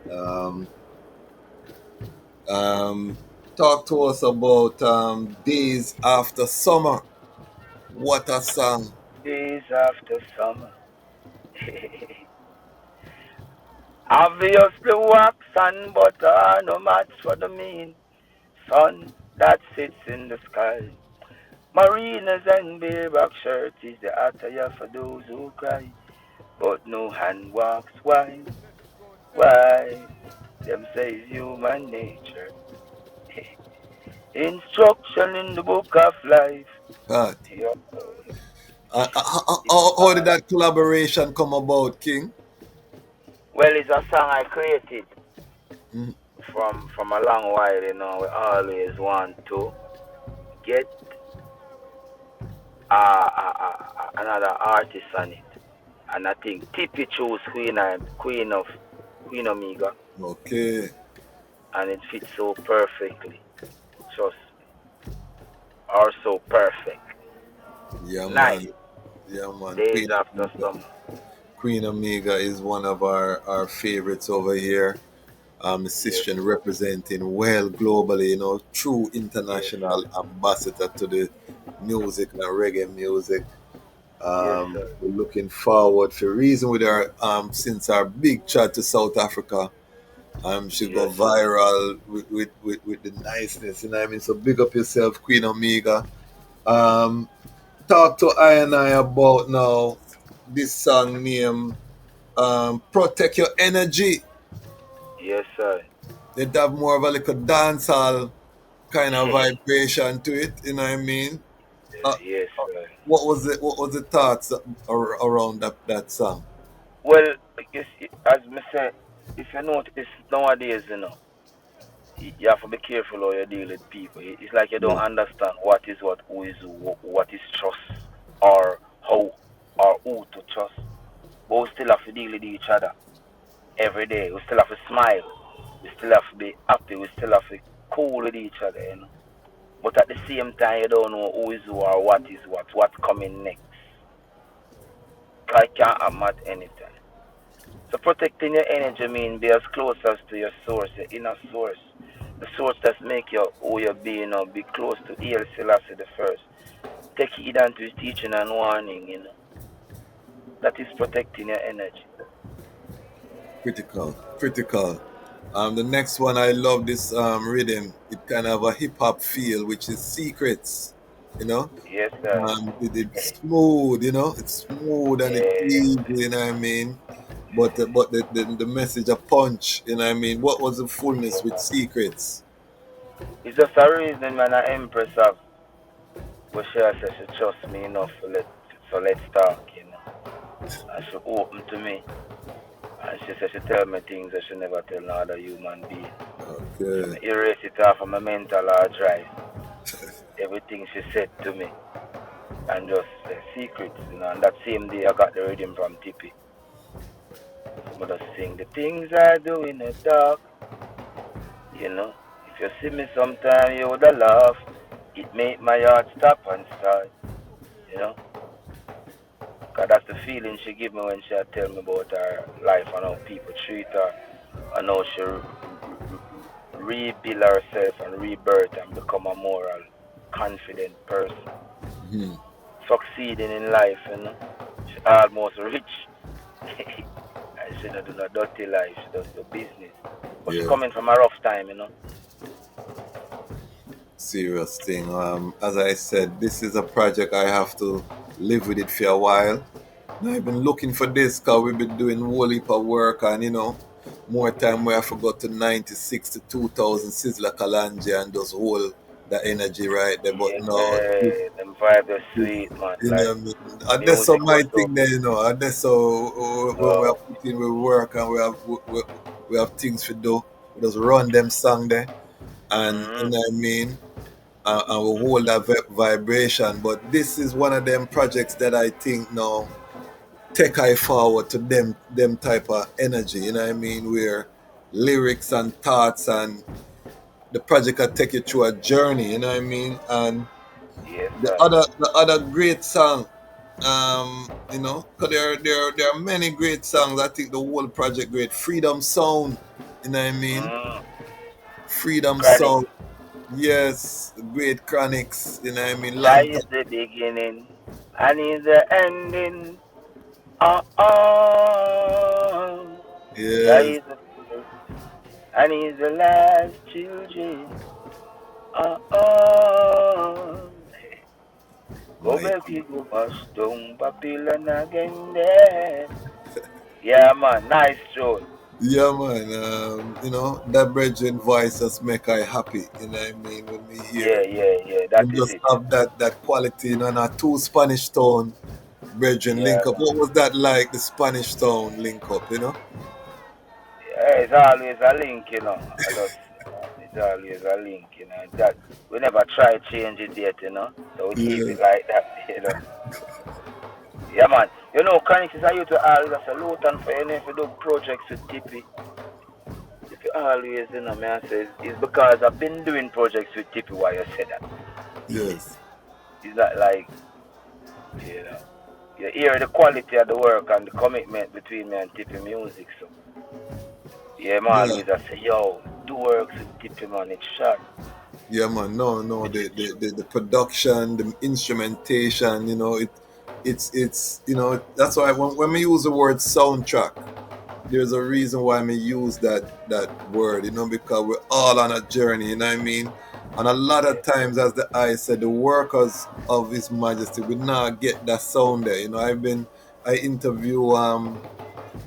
Um, talk to us about days after summer. What a song! Days after summer. Obviously wax and butter are no match for the mean sun that sits in the sky. Marinas and bareback shirts is the attire for those who cry. But no hand walks wide. Why? Them say it's human nature. Instruction in the book of life. God. Yeah. How did that collaboration come about, King? Well, it's a song I created Mm, from a long while, you know. We always want to get another artist on it. And I think Tippy chose Queen Omega, okay. and it fits so perfectly. Trust me. Or so perfect. Yeah, Nice. man. Yeah, man. Days after summer. Queen Omega is one of our favorites over here. Yes, Musician sir. representing well globally, true Yes, sir. international ambassador to the music and reggae music. Yes, sir. We're looking forward for reason with our since our big chat to South Africa. She go Yes, sir. viral with the niceness, you know what I mean? So big up yourself, Queen Omega. Um, talk to I and I about now this song name Protect Your Energy. Yes, sir. It have more of a little dancehall kind of vibration to it, you know what I mean? Uh, Yes, sir. what was the thoughts around that song? Well, as me say, if you notice nowadays, you have to be careful how you deal with people. It's like you don't Yeah, understand what is what, who is who, what is trust, or how or who to trust. But we still have to deal with each other every day. We still have to smile. We still have to be happy. We still have to be cool with each other. But at the same time, you don't know who is who or what is what's coming next. It can happen at any time. So protecting your energy means be as close as to your source, your inner source. The source that make you who you be, be close to El Selassie the first. Take heed unto his teaching and warning. That is protecting your energy. critical, critical. The next one, I love this rhythm. It kind of a hip hop feel, which is Secrets, you know. Yes, sir. It's smooth, it's smooth and it's Yeah. easy, you know what I mean. But the message a punch, you know what I mean. What was the fullness with Secrets? It's just a reason when I empress have but she said she trust me enough so let's talk. And she open to me. And she said she tell me things that she never tell no other human being. So Okay, I erase it off of my mental hard drive. Everything she said to me. And just secrets. And that same day I got the rhythm from Tippy. So I just sing the things I do in the dark. If you see me sometime you would laugh. It make my heart stop and start. You know. Cause that's the feeling she give me when she tell me about her life and how people treat her and how she rebuild herself and rebirth and become a moral, confident person. Mhm. Succeeding in life. She almost rich. And she don't do no dirty life, she does the business. But she Yeah, coming from a rough time. serious thing. As I said, this is a project I have to live with it for a while. And I've been looking for this because we've been doing whole heap of work and more time where I forgot to 96 to 2000 Sizzla Kalanja and those whole that energy right there. But no, Yeah, them vibe is sweet, man. you know Like what I mean? And that's so music my was so thing there, and that's so when we uh, are putting we work and we have things to do, we just run them song there and you mm, know what I mean? And we hold that vibration. But this is one of them projects that I think now take I forward to them type of energy, you know what I mean? Where lyrics and thoughts and the project will take you through a journey, you know what I mean? And yes the sir. other the other great song, because there are many great songs. I think the whole project great. Freedom Sound, you know what I mean? Mm. Freedom Chronic. Sound, yes, great chronics, you know what I mean? Jah Long is time, the beginning and is the ending. Uh-uh. Jah yes, is the first and is the last children. Uh-uh. Go mighty. back, you go bust down Babylon again there. Yeah man, nice tune. Yeah, man. You know, that brethren voice just make I happy. You know what I mean? When we Yeah, hear yeah, yeah. That and is just it. have that quality, you know, and a two Spanish tone brethren Yeah, link up. What was that like? The Spanish tone link up, you know? yeah. It's always a link, you know. I just, it's always a link, you know. That we never try change it yet, you know. So we keep Yeah. it like that, you know. Yeah, man. You know, Chronics is I used to always say, Lutan Fyah, if you do projects with Tippy, if you always, you know, me I say, it's because I've been doing projects with Tippy why you say that. Yes. It's not like, you know, you hear the quality of the work and the commitment between me and Tippy Music, so. Yeah, man, Yeah. always I say, yo, do works with Tippy, man, it's shot. Yeah, man. No, no. Which The is the, true. the, the production, the instrumentation, you know, it's you know, that's why when we use the word soundtrack, there's a reason why me use that word, you know, because we're all on a journey, you know what I mean? And a lot Yeah, of times, as the I said, the workers of His Majesty would not get that sound there. You know, I interview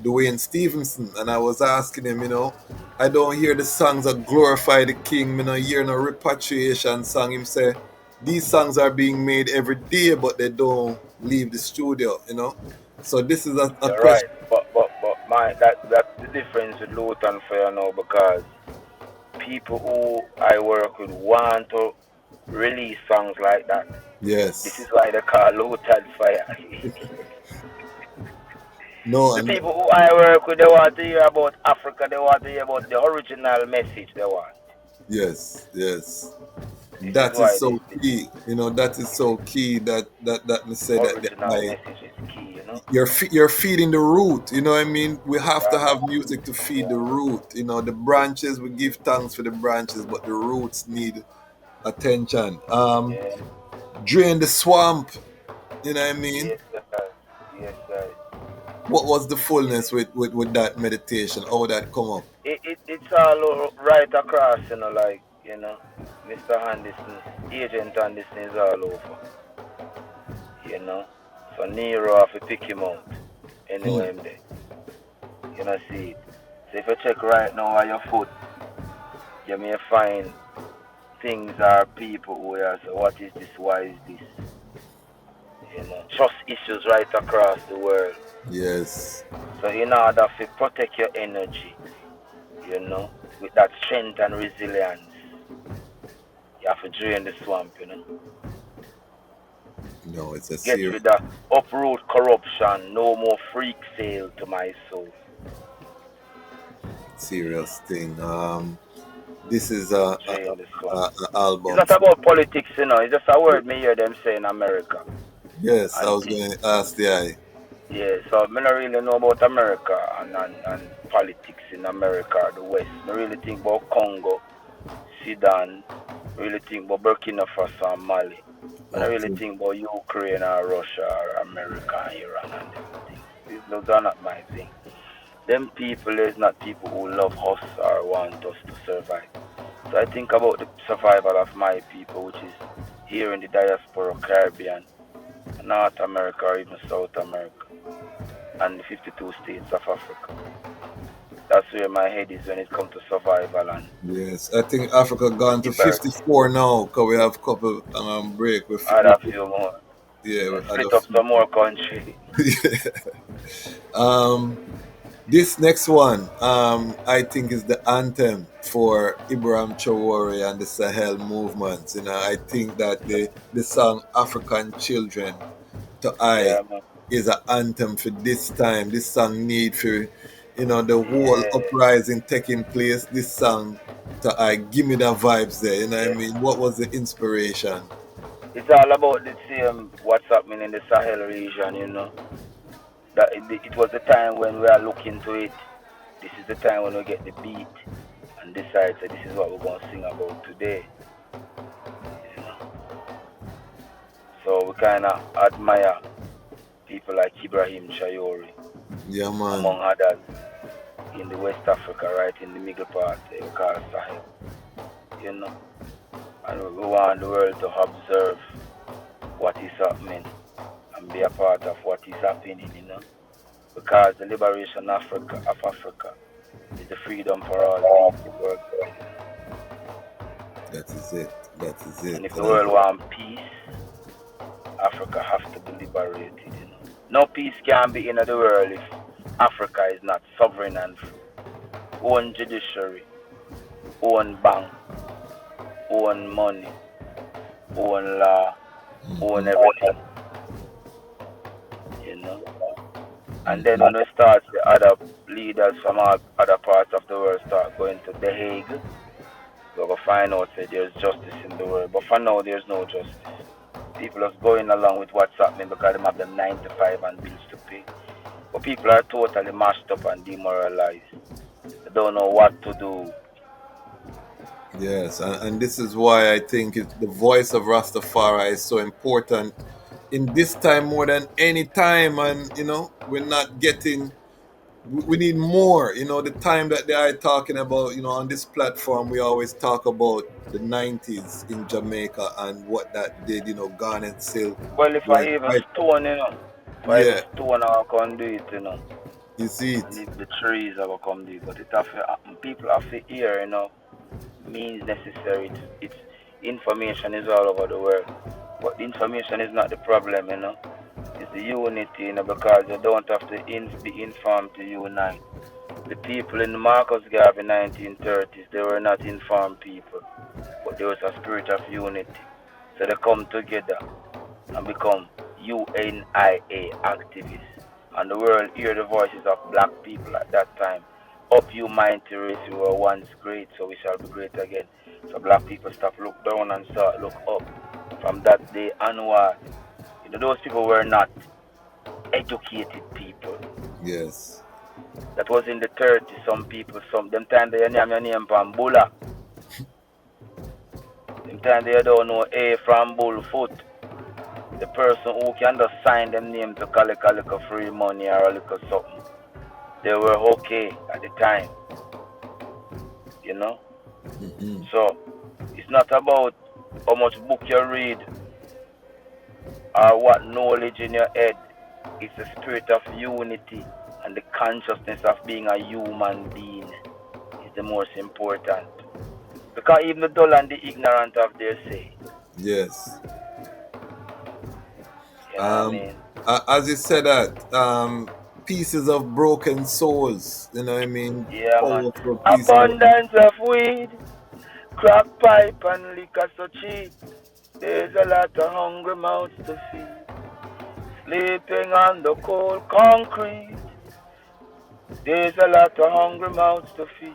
Dwayne Stevenson, and I was asking him, you know, I don't hear the songs that glorify the king. Me not hear no repatriation song. Him say these songs are being made every day, but they don't leave the studio. You know, so this is a you're right. question. But my, that's the difference with Lutan Fyah now because people who I work with want to release songs like that. This is Yes. why they call Lutan Fyah. No, The and people who I work with, they want to hear about Africa. They want to hear about the original message they want. yes, yes. This is That is why so this key. You know, that is so key that me say that the original I message is key, you know? you're feeding the root. You know what I mean? We have to Yeah, have music to feed the root. You know, the branches we give thanks for the branches, but the roots need attention. yeah, Drain the swamp. You know what I mean? yes, sir. Yes, sir. What was the Yeah. fullness with that meditation? How that come up? It's all right across, you know, like, you know, Mr. Anderson, Agent Anderson is all over, you know. So Nero have to pick him out Hmm. anywhere I'm there. You know, see it. So if you check right now on your foot, you may find things or people who are so what is this, why is this? You know, trust issues right across the world. Yes. So in order to protect your energy, you know, with that strength and resilience, you have to drain the swamp, you know. No, it's a Get serious rid of uproot corruption, no more freak sale to my soul. You know, thing. This is a drain the swamp. It's album. not about politics, you know, it's just a word me hear them say in America. Yes, I And was going to ask the eye. yeah, so I don't really know about America and politics in America or the West. I really think about Congo, Sudan, I really think about Burkina Faso and Mali. I don't really Okay. think about Ukraine or Russia or America and Iran and them things. Those are not my thing. Them people is not people who love us or want us to survive. So I think about the survival of my people, which is here in the diaspora, Caribbean, North America, or even South America, and the 52 states of Africa. That's where my head is when it comes to survival and Yes, I think Africa gone to liberty. 54 now because we have couple break. Add a few more. Yeah, we had a Split up few. some more country. um, this next one, I think is the anthem for Ibrahim Traore and the Sahel movement. You know, I think that the song "African Children" to I Yeah, man. is an anthem for this time. This song need for, you know, the whole Yeah, uprising taking place. This song to I give me the vibes there. You know what I yeah. mean? What was the inspiration? It's all about the same what's happening in the Sahel region, you know. That it was the time when we are looking to it. This is the time when we get the beat and decide that this is what we're going to sing about today, you know. So we kind of admire people like Ibrahim Traore, Yeah, man. among others, in the West Africa, right in the middle part, we call Sahel, you know. And we want the world to observe what is happening and be a part of what is happening, you know. Because the liberation of Africa the freedom for all people worldwide. That is it. That is it. And if the world wants peace, Africa has to be liberated. You know, no peace can be in the world if Africa is not sovereign and free. Own judiciary, own bank, own money, own law, own everything. You know. And then when we start, the other leaders from other parts of the world start going to The Hague, we're going to find out that there's justice in the world. But for now, there's no justice. People are going along with what's happening because they have them 9 to 5 and bills to pay. But people are totally mashed up and demoralized. They don't know what to do. Yes, and this is why I think the voice of Rastafari is so important in this time more than any time. And, you know, we're not getting, we need more. You know, the time that they are talking about, you know, on this platform, we always talk about the 90s in Jamaica and what that did, you know, Garnet Silk. Well, if I even stone, you know, if I even stone, I can do it, you know. You see it. And if the trees are going to come do it. But it have to, people have to hear, you know, means necessary. It's information is all over the world. But the information is not the problem, you know. It's the unity, you know, because you don't have to be informed to unite. The people in the Marcus Garvey 1930s, they were not informed people, but there was a spirit of unity. So they come together and become UNIA activists. And the world hear the voices of black people at that time. Up you mighty race, we were once great, so we shall be great again. So black people stop look down and start look up. From that day onward, you know, those people were not educated people. Yes. That was in the 30s. Some people, them time they name your name from Bulla. Them time they don't know A from Bullfoot. The person who can just sign them name to collect a little free money or a little something. They were okay at the time. You know? Mm-hmm. So, it's not about how much book you read or what knowledge in your head. It's the spirit of unity and the consciousness of being a human being is the most important. Because even the dull and the ignorant have their say. Yes. You know what I mean? As you said that, pieces of broken souls, you know what I mean? Yeah, man. Abundance of weed, crack pipe and liquor so cheap. There's a lot of hungry mouths to feed. Sleeping on the cold concrete. There's a lot of hungry mouths to feed.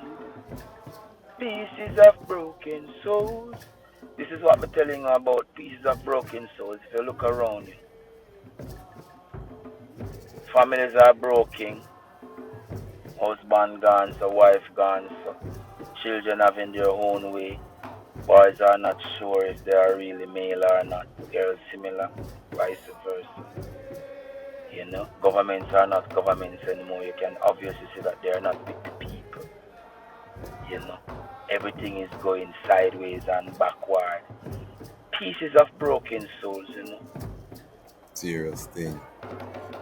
Pieces of broken souls. This is what I'm telling you about pieces of broken souls. If you look around you, families are broken. Husband gone, so wife gone, so children having their own way. Boys are not sure if they are really male or not. Girls similar, vice versa. You know, governments are not governments anymore. You can obviously see that they are not with the people. You know, everything is going sideways and backward. Pieces of broken souls, you know. Serious thing.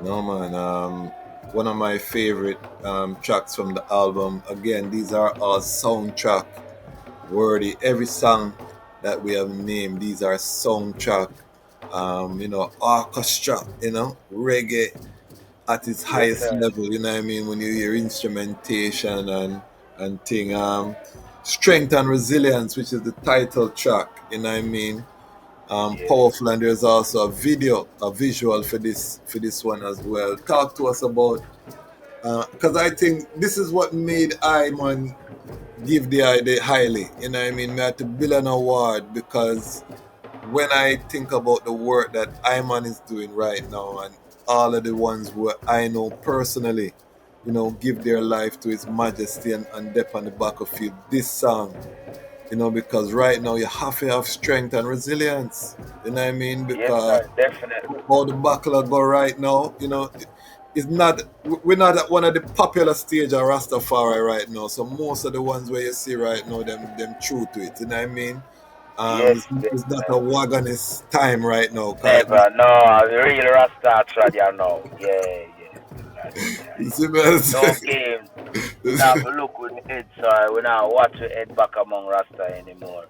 No, man. One of my favorite tracks from the album. Again, these are all soundtrack worthy. Every song that we have named, these are soundtrack. You know, orchestra. You know, reggae at its highest level. You know what I mean? When you hear instrumentation and thing. Strength and Resilience, which is the title track. You know what I mean? Powerful, and there's also a visual for this one as well. Talk to us about, because I think this is what made Iman give the highly, you know what I mean? We had to build an award, because when I think about the work that Iman is doing right now, and all of the ones who I know personally, you know, give their life to His Majesty and dep on the battlefield, this song, you know, because right now you have to have strength and resilience. You know what I mean? Because yes, sir, definitely. All the backlog go right now, you know, we're not at one of the popular stage of Rastafari right now. So most of the ones where you see right now, them true to it. You know what I mean? Yes, it's not a wagonist time right now. Never, no, the real Rasta trad, you know. Yeah. You see me? I No say? game. Now if we look with the head, sorry, we now watch the head back among Rasta anymore.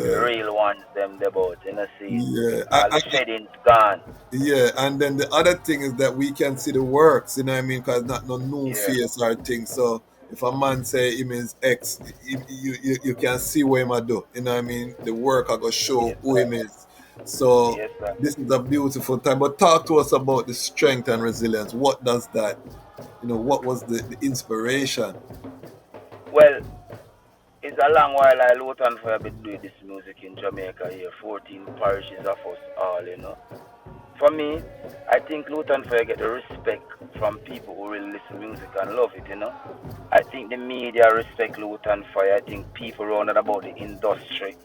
The Yeah, real ones, them the boat, you know, see. yeah. All the shedding's gone. Yeah, and then the other thing is that we can see the works, you know what I mean? Because not no new Yeah, face or thing. So if a man say him is X, you can see what him a do. You know what I mean? The work I go show yes, who sir. him is. So Yes, sir. this is a beautiful time. But talk to us about the strength and resilience. What does that? What was the inspiration? Well, it's a long while I Lutan Fyah been doing this music in Jamaica here. 14 parishes of us all, you know. For me, I think Lutan Fyah get the respect from people who really listen to music and love it, you know. I think the media respect Lutan Fyah. I think people around and about the industry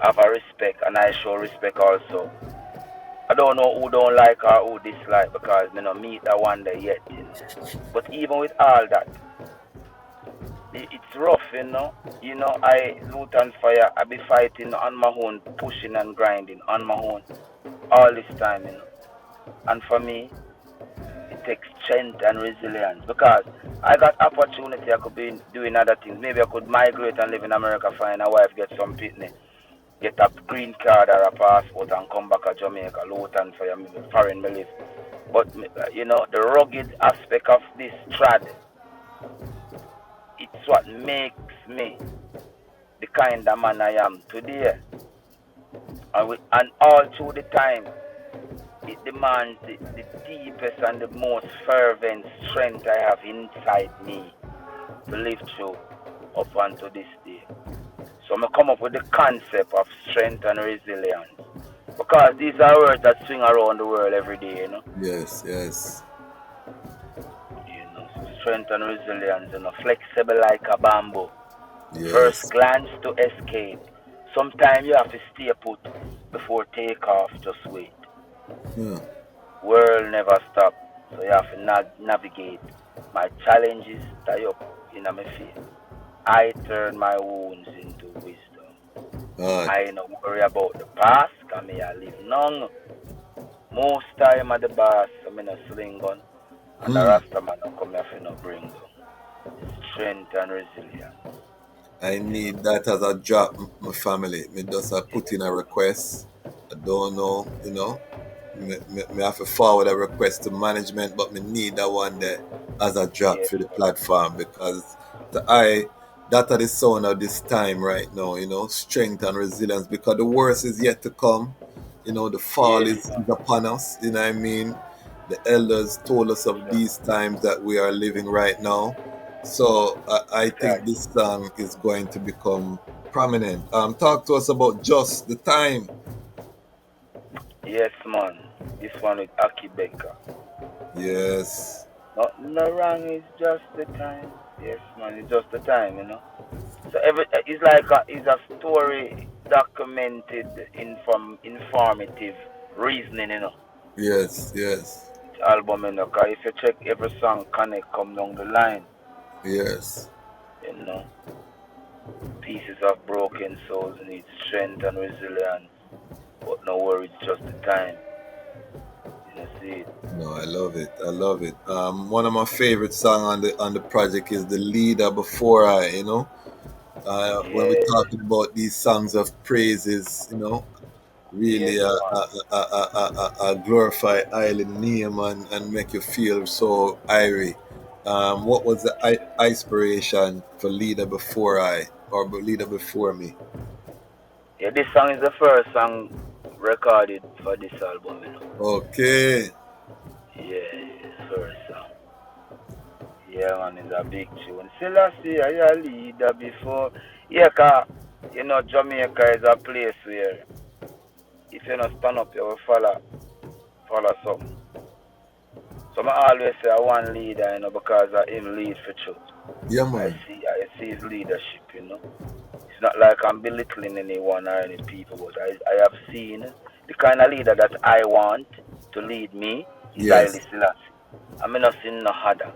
have a respect, and I show respect also. I don't know who don't like or who dislike because me not meet that one day yet, you know. But even with all that, it's rough, you know. I Lutan Fyah, I be fighting on my own, pushing and grinding on my own all this time, you know. And for me, it takes strength and resilience because I got opportunity. I could be doing other things. Maybe I could migrate and live in America, find a wife, get some pitney, get a green card or a passport, and come back to Jamaica, Lutan Fyah, foreign me live. But the rugged aspect of this trad, it's what makes me the kind of man I am today. And all through the time, it demands the deepest and the most fervent strength I have inside me to live through up unto this day. So I come up with the concept of strength and resilience. Because these are words that swing around the world every day, you know. Yes, yes. So strength and resilience, flexible like a bamboo. First Yes. glance to escape. Sometimes you have to stay put before takeoff, just wait. Yeah. World never stop, so you have to navigate. My challenges tie up in my fear. I turn my wounds into wisdom. I don't worry about the past, because I live long. Most time at the boss, I'm in a sling gun, and the Rasta man don't come here for no bring down. Strength and resilience. I need that as a drop, my family. Me just put in a request. I don't know, Me have to forward a request to management, but me need that one there as a drop Yes, for the platform because that are the sound of this time right now, strength and resilience because the worst is yet to come. The fall yes, is upon us, you know what I mean? The elders told us of these times that we are living right now. So I think this song is going to become prominent. Talk to us about Just the Time. yes, man. This one with Aki Baker. Yes. Nothing no wrong, it's just the time. Yes, man, it's just the time, So it's like it's a story documented informative reasoning, Yes, yes. Album, cause if you check every song connect come down the line, Yes. you know. Pieces of broken souls need strength and resilience. But no worries, just the time. You see it. No, I love it. I love it. One of my favorite songs on the project is "The Leader Before I." When we're Yeah, talking about these songs of praises, yes, really man. glorify Island name and make you feel so airy. What was the inspiration for "Leader Before I" or "Leader Before Me"? Yeah, this song is the first song recorded for this album, Okay. Yeah, first song. Yeah, man, it's a big tune. Selassie, I a leader before. Yeah, Jamaica is a place where if you don't stand up, you will follow something. So I always say I want leader, because I him lead for truth. Yeah, I man. see his leadership, It's not like I'm belittling anyone or any people, but I have seen the kind of leader that I want to lead me is Yes. Haile Selassie. I'm not seeing no other,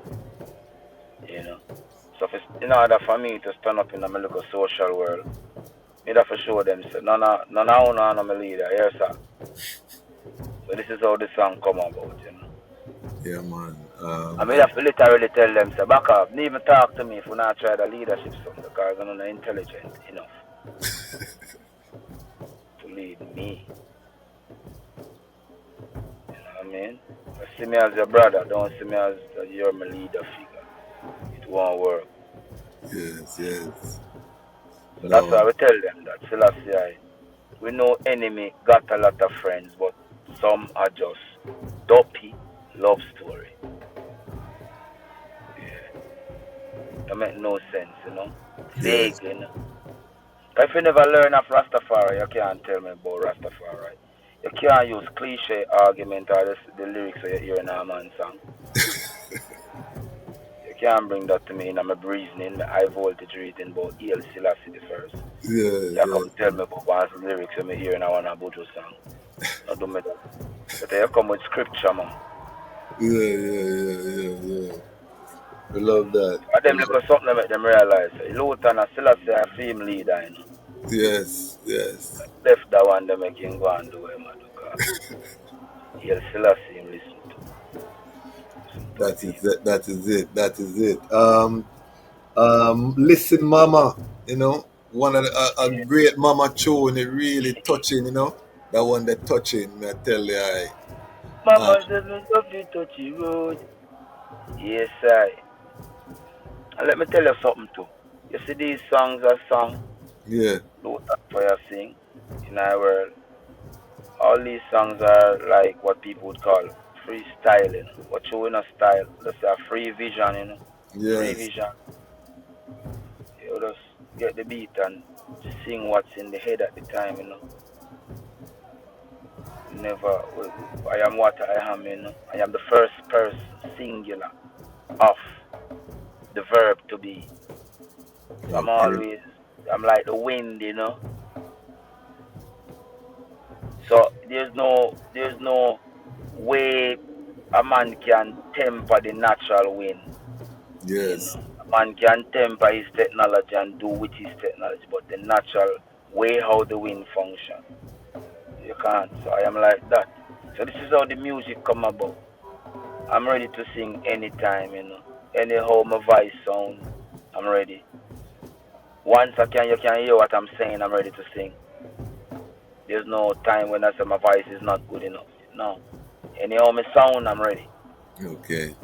So if it's in order for me to stand up in the local social world, me have to show them, say, none of I'm a leader, yes, sir. So this is how the song come about, Yeah, man. I mean, have to literally tell them, say, back up. Don't even talk to me if we not try the leadership something because I'm not intelligent enough to lead me. You know what I mean? See me as your brother. Don't see me as you're my leader figure. It won't work. Yes, yes. So that's why No. we tell them that Selassie, we know enemy got a lot of friends, but some are just dopey love story. Yeah. That make no sense, you know. Yes. Vague, you know. If you never learn of Rastafari, you can't tell me about Rastafari. You can't use cliche argument or the lyrics you hear in a man's song. You can't bring that to me in my reasoning, my high voltage reading about El Selassie the first. Yeah, You yeah. come tell me about one of the lyrics you hear in a one Abuju song. Not do me that. But you come with scripture, man. Yeah. We love that. And them look at something that make them realize. Lutan and Selassie are film leader, you know. Yes, yes. Left that one, they make him go and do it, man. El Selassie him listen to. That is it. That is it. That is it. Listen, Mama. You know, one of a great Mama tune. It really touching. You know, that one that touching. Me I tell you, Mama doesn't love you touchy road. Yes, I. And let me tell you something too. You see these songs are sung, yeah, Lutan Fyah sing in our world. All these songs are like what people would call freestyling. What showing a style. That's a free vision, you know. Free yes, vision. You just get the beat and sing what's in the head at the time, you know. Never, I am what I am, you know. I am the first person, singular, of the verb to be. So okay, I'm like the wind, you know. So there's no way a man can temper the natural wind, you yes, know. A man can temper his technology and do with his technology, but the natural way how the wind function, you can't. So I am like that. So this is how the music come about. I'm ready to sing anytime, you know. Anyhow my voice sound, I'm ready. Once you can hear what I'm saying, I'm ready to sing. There's no time when I say my voice is not good enough. No. Anyhow my sound, I'm ready. okay,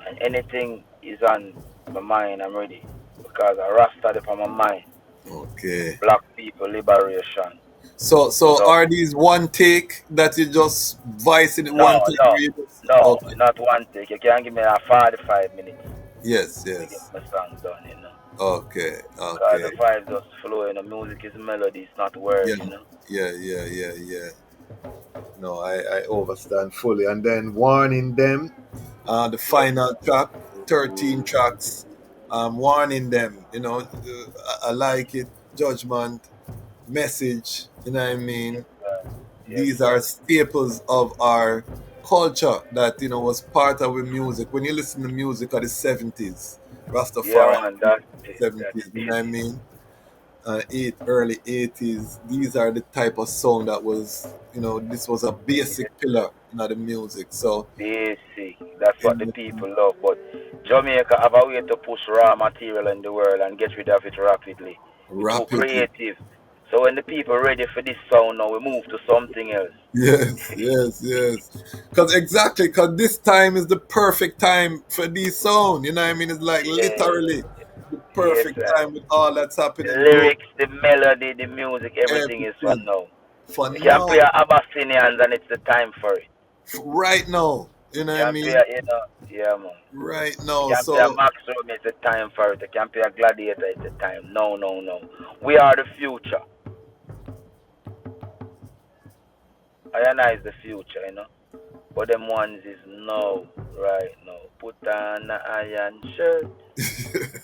And anything is on my mind, I'm ready. Because I rasta upon my mind. okay. Black people liberation. So So are these one take that you just voice in it no, one take? no, no, Okay. not one take. You can give me a 45 minutes Yes, to get yes. my song done, you know. Okay, Because okay. the vibe just flow, you know. Music is melody, it's not words, Yeah, you know. yeah. No, I understand fully. And then warning them, the Yes, final sir. track, 13 tracks, warning them, you know, I like it, judgment, message, you know what I Yes, mean? sir. Yes, These are sir. staples of our culture that, you know, was part of the music. When you listen to music of the 70s, Yeah, Rastafari man, that's it. That's 70s, you know what I it. mean? Early 80s, these are the type of song that was, you know, this was a Yes, basic sir. pillar in the music. So, Basic. That's what the in, people love. But Jamaica have a way to push raw material in the world and get rid of it rapidly. We're too rapidly. creative. So when the people ready for this sound now, we move to something else. Yes. Because exactly, because this time is the perfect time for this song. You know what I mean? It's like Yeah. literally the Yes, perfect sir. time with all that's The happening globally. lyrics, the melody, the music, everything is for Everything now. for You can play now, Abyssinians and it's the time for it. right now. You know You what I can play, mean? you know, yeah, man. Right You now. can play a So, Max Room, it's a time for it. You can play a Gladiator, it's a time. No. We are the future. Ionize the future, you know. But them ones is no, right now. Put on an iron shirt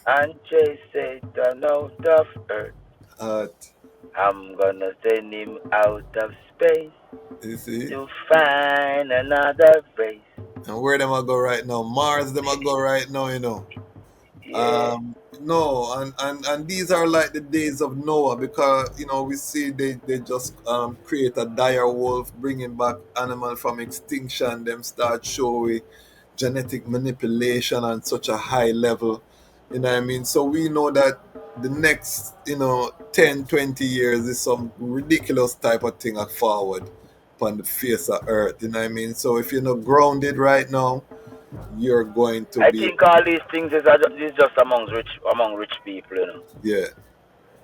and chase Satan out of earth. uh, I'm gonna send him out of space you see? to find another race. And where them I go right now? Mars them I go right now, you know. Yeah, No, and these are like the days of Noah because you know we see they just create a dire wolf, bringing back animal from extinction. Them start showing genetic manipulation on such a high level. You know what I mean? So we know that the next, 10, 20 years is some ridiculous type of thing forward upon the face of earth. You know what I mean? So if you're not grounded right now, you're going to I be, think all these things is just among rich people, you know. yeah,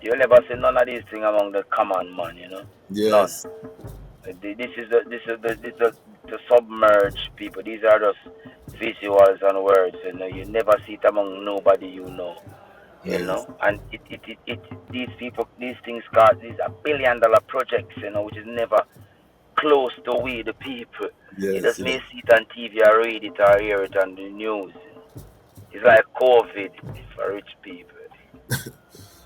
You never see none of these things among the common man, you know. None. yes, This is the submerged people. These are just visuals and words, you know. You never see it among nobody you know. You yes, know, and these people, these things cost, these are $1 billion projects, you know, which is never close to we the people. You yes, just may yes. see it on TV or read it or hear it on the news. It's like COVID for rich people.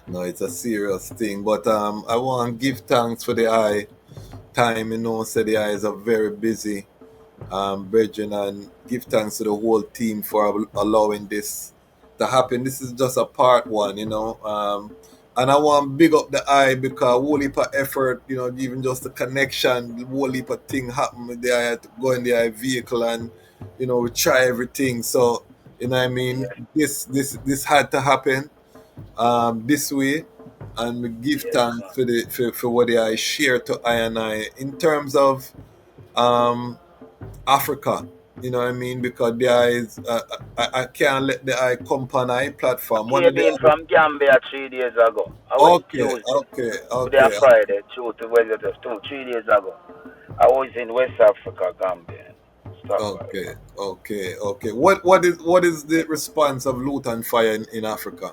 No, it's a serious thing. But I want to give thanks for the eye time. Say the eyes are very busy, brethren, and give thanks to the whole team for allowing this to happen. This is just a part one, and I want to big up the eye because whole heap of effort, even just the connection, the whole heap of thing happen with the eye. I had to go in the eye vehicle and we try everything. So I mean, Yes, this had to happen this way, and we give yes, thanks man. for what the eye share to I and I in terms of um Africa. You know what I mean? Because the eyes, I can't let the eye come on eye I platform. One of came the in from Gambia 3 days ago. I went okay, Tuesday. okay, Today and okay, Friday, Tuesday, Wednesday, 3 days ago. I was in West Africa, Gambia. Stafari. okay. What is the response of Lutan Fyah in Africa?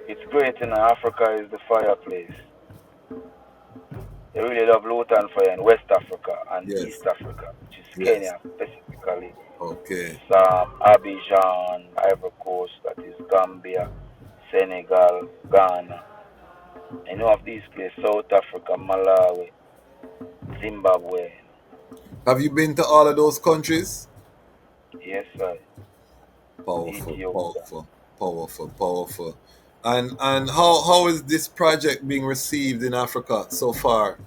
It's great in Africa is the fireplace. They really love Lutan Fyah in West Africa and East Yes, Africa, which is yes. Kenya specifically. Okay, It's Abidjan, Ivory Coast, that is Gambia, Senegal, Ghana. I know of these places, South Africa, Malawi, Zimbabwe. have you been to all of those countries? Yes, sir. Powerful, Ethiopia. powerful, powerful. And how is this project being received in Africa so far?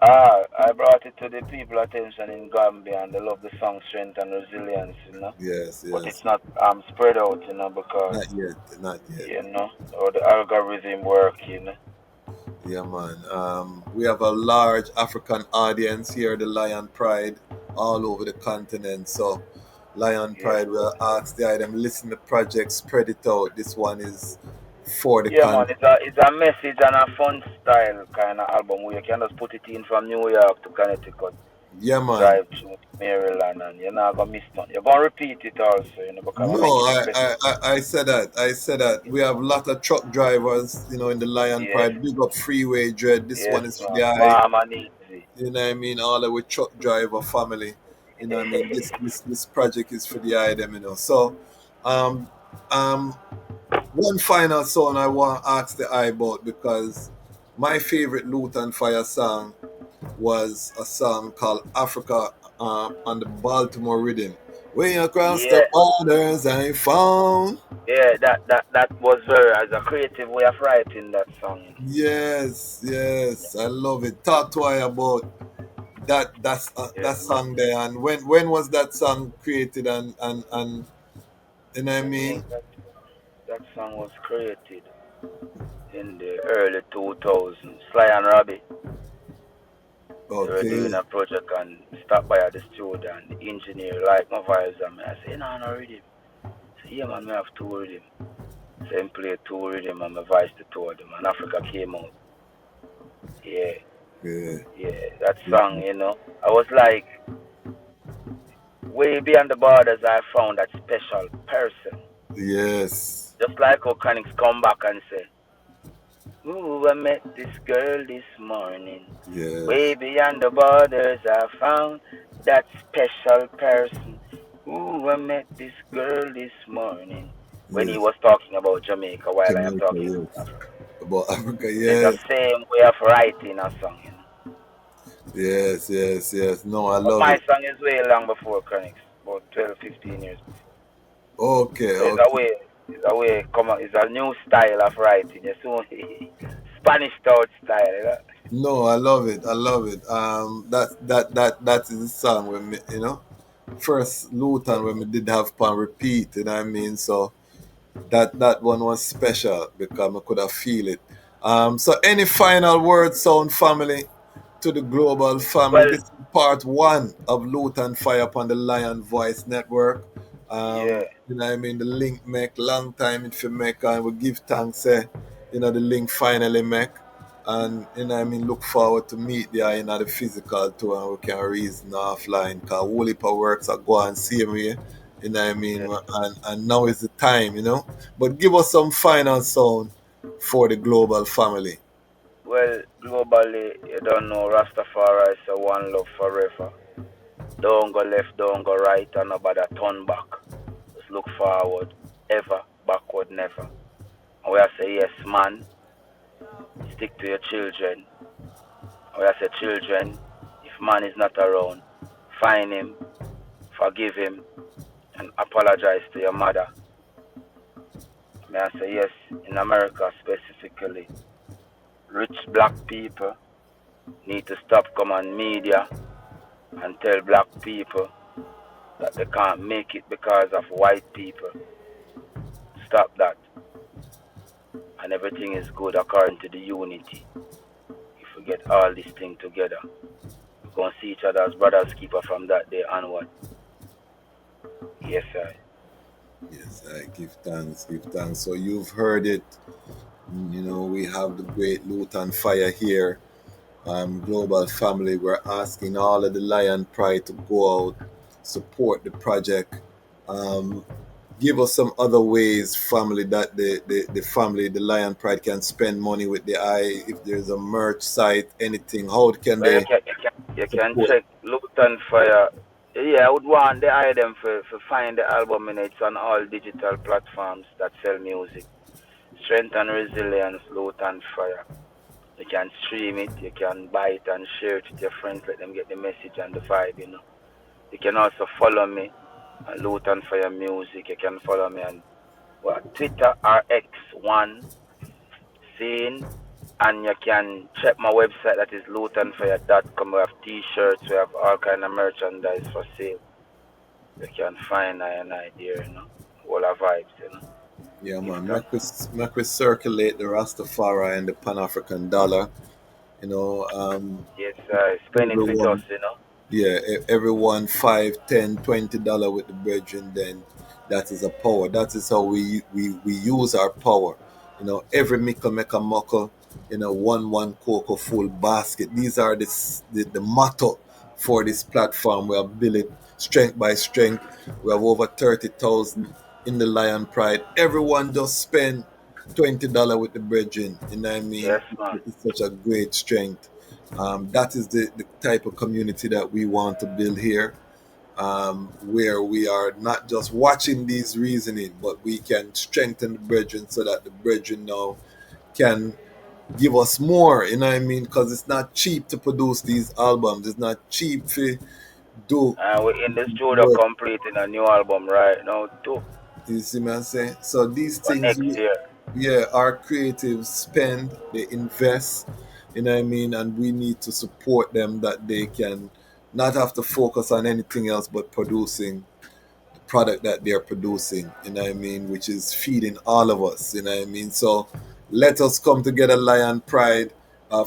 I brought it to the people attention in Gambia and they love the song Strength and Resilience, you know. Yes, But yes. it's not spread out, you know, because, Not yet, not yet. you know, or the algorithm work, you know. Yeah, man. We have a large African audience here, the Lion Pride, all over the continent. So, Lion Yes. Pride will ask the item, listen to project, spread it out. This one is for the Yeah, man, continent. it's a message and a fun style kind of album where you can just put it in from New York to Connecticut, Yeah, man. drive through Maryland, and you're not going to miss nothing. You're going to repeat it also, you know, because I No, make it I, special. I, I I said that. I said that. We have a lot of truck drivers, in the Lion Yes, Pride. Big up Freeway Dread. This yes, one is for the man. eye. Warm and easy. You know what I mean? All our truck driver family. You know what I mean? This project is for the eye them, So um um one final song I want to ask the eye about because my favorite Lutan Fyah song was a song called Africa on the Baltimore Rhythm. Way across the Yeah, borders I found. yeah, that was very, as a creative way of writing that song, you know. Yes, yes, I love it. Talk to I about that Yes, man. song there, and when was that song created, and you know what I I mean? think that song was created in the early 2000s. Sly and Robbie, they were Okay, doing a project and stopped by at the studio and the engineer liked my vibes and me. I said, no, no rhythm. I said, yeah, man, we have two rhythm. So him played two rhythm and my voice the two of them and Africa came out. Yeah, yeah, yeah, that song, you know. I was like, way beyond the borders, I found that special person. yes, Just like how Connix come back and say, ooh, I met this girl this morning. yeah, Way beyond the borders, I found that special person. Ooh, I met this girl this morning. When he yes. was talking about Jamaica, while I am Jamaica, talking yes. about Africa. About Africa, There's a yes, same way of writing a song, you know. yes. No, I But love my it. song is way long before Chronics, about 12, 15 years before. Okay, So okay. it's a new style of writing. It's so Spanish thought style, you know. No, I love it. I love it. That is the song with me. first Lutan when we did have pan repeat, you know what I mean? So that one was special because I could have feel it. So any final words, Sound family, to the global family? Well, This is part one of Lutan Fyah upon the Lion Voice Network. yeah. You know what I mean? The link make long time if you make and we give thanks, you know, the link finally make. And you know what I mean, look forward to meet there in the physical too and we can reason offline because whole heap of works are going same way. You know what I mean? Yes. And now is the time, you know. But give us some final sound for the global family. Well, globally, you don't know Ras Tafari is a one love forever. Don't go left, don't go right, and nobody turn back. Just look forward, ever, backward, never. And we have say, yes, man, stick to your children. And we have say, children, if man is not around, find him, forgive him, and apologize to your mother. May I say, yes, in America specifically, rich black people need to stop come on media and tell black people that they can't make it because of white people. Stop that. And everything is good according to the unity. If we get all this thing together, we're going to see each other as brothers keeper from that day onward. Yes, sir. Yes, I give thanks, give thanks. So you've heard it. You know, we have the great Lutan Fyah here. Global family, we're asking all of the Lion Pride to go out, support the project. Give us some other ways, family, that the family, the Lion Pride can spend money with the eye. If there's a merch site, anything, how can Well, they you can support? check Lutan Fyah. Yeah, I would want the item for find the album in it. It's on all digital platforms that sell music. Strength and Resilience, Lutan Fyah. You can stream it, you can buy it and share it with your friends, let them get the message and the vibe, you know. You can also follow me on Lutan Fyah Music. You can follow me on Twitter RX1 Scene. And you can check my website, that is lutanfyah.com. We have t-shirts, we have all kind of merchandise for sale. You can find an idea, you know. All our vibes, you know. Yeah, man. Make we circulate the Rastafari and the Pan African dollar. You know, Yes, spend it with us, everyone, you know. yeah, everyone $5, $10, $20 with the brethren, then that is a power. That is how we use our power. You know, every mickle make a muckle, you know, one cocoa full basket. These are the motto for this platform. We have built it strength by strength. We have over 30,000 in the Lion Pride. Everyone just spend $20 with the brethren. You know what I mean? Yes, man. It's such a great strength. That is the type of community that we want to build here, where we are not just watching these reasoning, but we can strengthen the brethren so that the brethren now can give us more, you know what I mean? Because it's not cheap to produce these albums. It's not cheap to do And we're in the studio work. completing a new album right now, too, You see me say? So these for things, next year. yeah, our creatives spend, they invest, you know what I mean? And we need to support them that they can not have to focus on anything else but producing the product that they're producing, you know what I mean? Which is feeding all of us, you know what I mean? So let us come together, Lion Pride.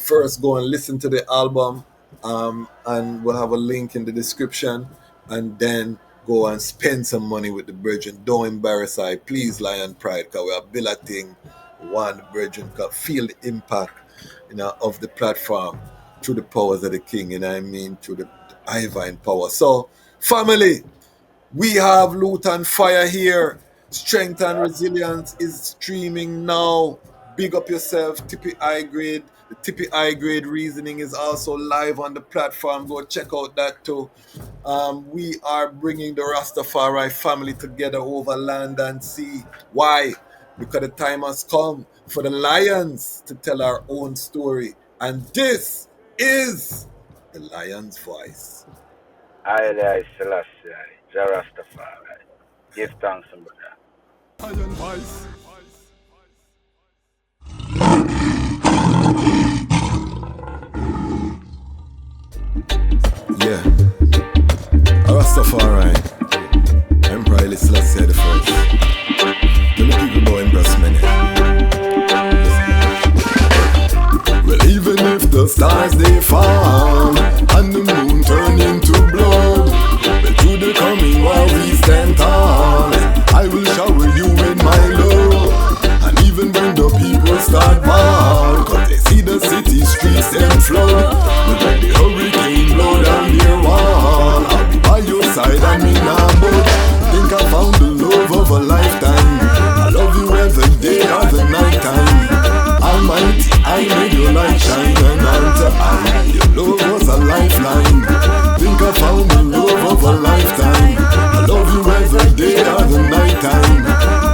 First, go and listen to the album, and we'll have a link in the description, and then go and spend some money with the brethren. Don't embarrass I, please, Lion Pride, because we are build a thing. One, the brethren can feel the impact, you know, of the platform through the powers of the King, you know what I mean, through the divine power. So, family, we have Lutan Fyah here. Strength and Resilience is streaming now. Big up yourself, Tippy High Grade. The Tippy High Grade Reasoning is also live on the platform. Go check out that too. We are bringing the Rastafari family together over land and sea. Why? Because the time has come for the lions to tell our own story. And this is the Lion's Voice. I Selassie, Jah Rastafari. Give thanks, brother. Lion voice. Yeah. Rastafari. the stars they fall, and the moon turn into blood, but to the coming war we stand tall. I will shower you with my love, and even when the people start ball, cause they see the city streets them flood. But when the hurricane blow down their wall, I'll be by your side and me nah budge. Think I found the love of a lifetime. I love you every day or the night time. Almighty, I made your light shine, and unto I, your love was a lifeline. Think I found the love of a lifetime. I love you every day or the night time.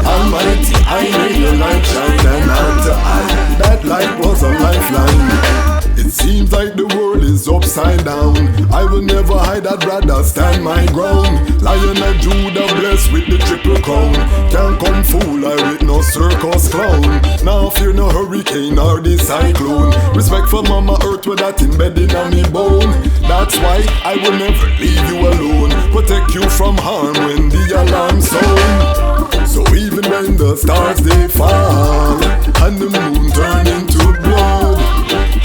Almighty, I made your light shine, and unto I, that light was a lifeline. It seems like the world is upside down. I will never hide, I'd rather stand my ground. Lion of Judah blessed with the triple crown. Can't come fool I with no circus clown. Now fear no hurricane or the cyclone. Respect for Mama Earth with that embedded on me bone. That's why I will never leave you alone. Protect you from harm when the alarm sound. So even when the stars they fall, and the moon turn into blood,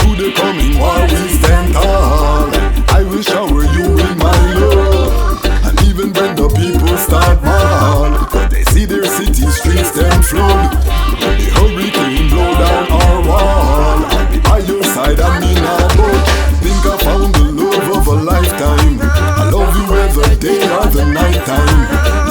to the coming war we stand tall. I will shower you with my love, and even when the people start ball, cause they see their city streets them flood. When the hurricane blow down our wall, I'll be by your side and me nah budge. Think I found the love of a lifetime. I love you every day or the night time.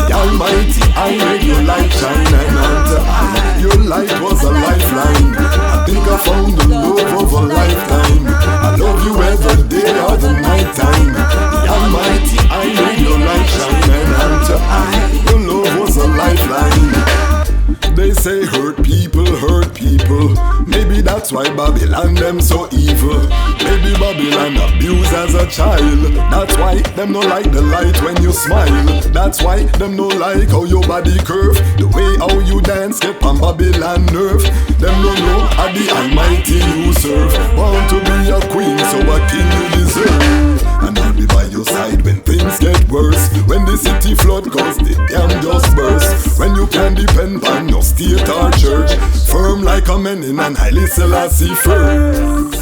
The Almighty, I made your light shine, and unto I, your light was a lifeline. I think I found the love of a lifetime. I love you every day or the night time. The Almighty, I made your light shine, and unto I, your love was a lifeline. They say hurt people, maybe that's why Babylon them so evil. Maybe Babylon abused as a child. That's why them no like the light when you smile. That's why them no like how your body curve. The way how you dance get on Babylon nerve. Them no know how the Almighty you serve. Want to be a queen, so a king you deserve. And I'll be by your side when things get worse. When the city flood cause the dam just burst. When you can depend on no state or church. Firm like a Menin and highly Selassie first.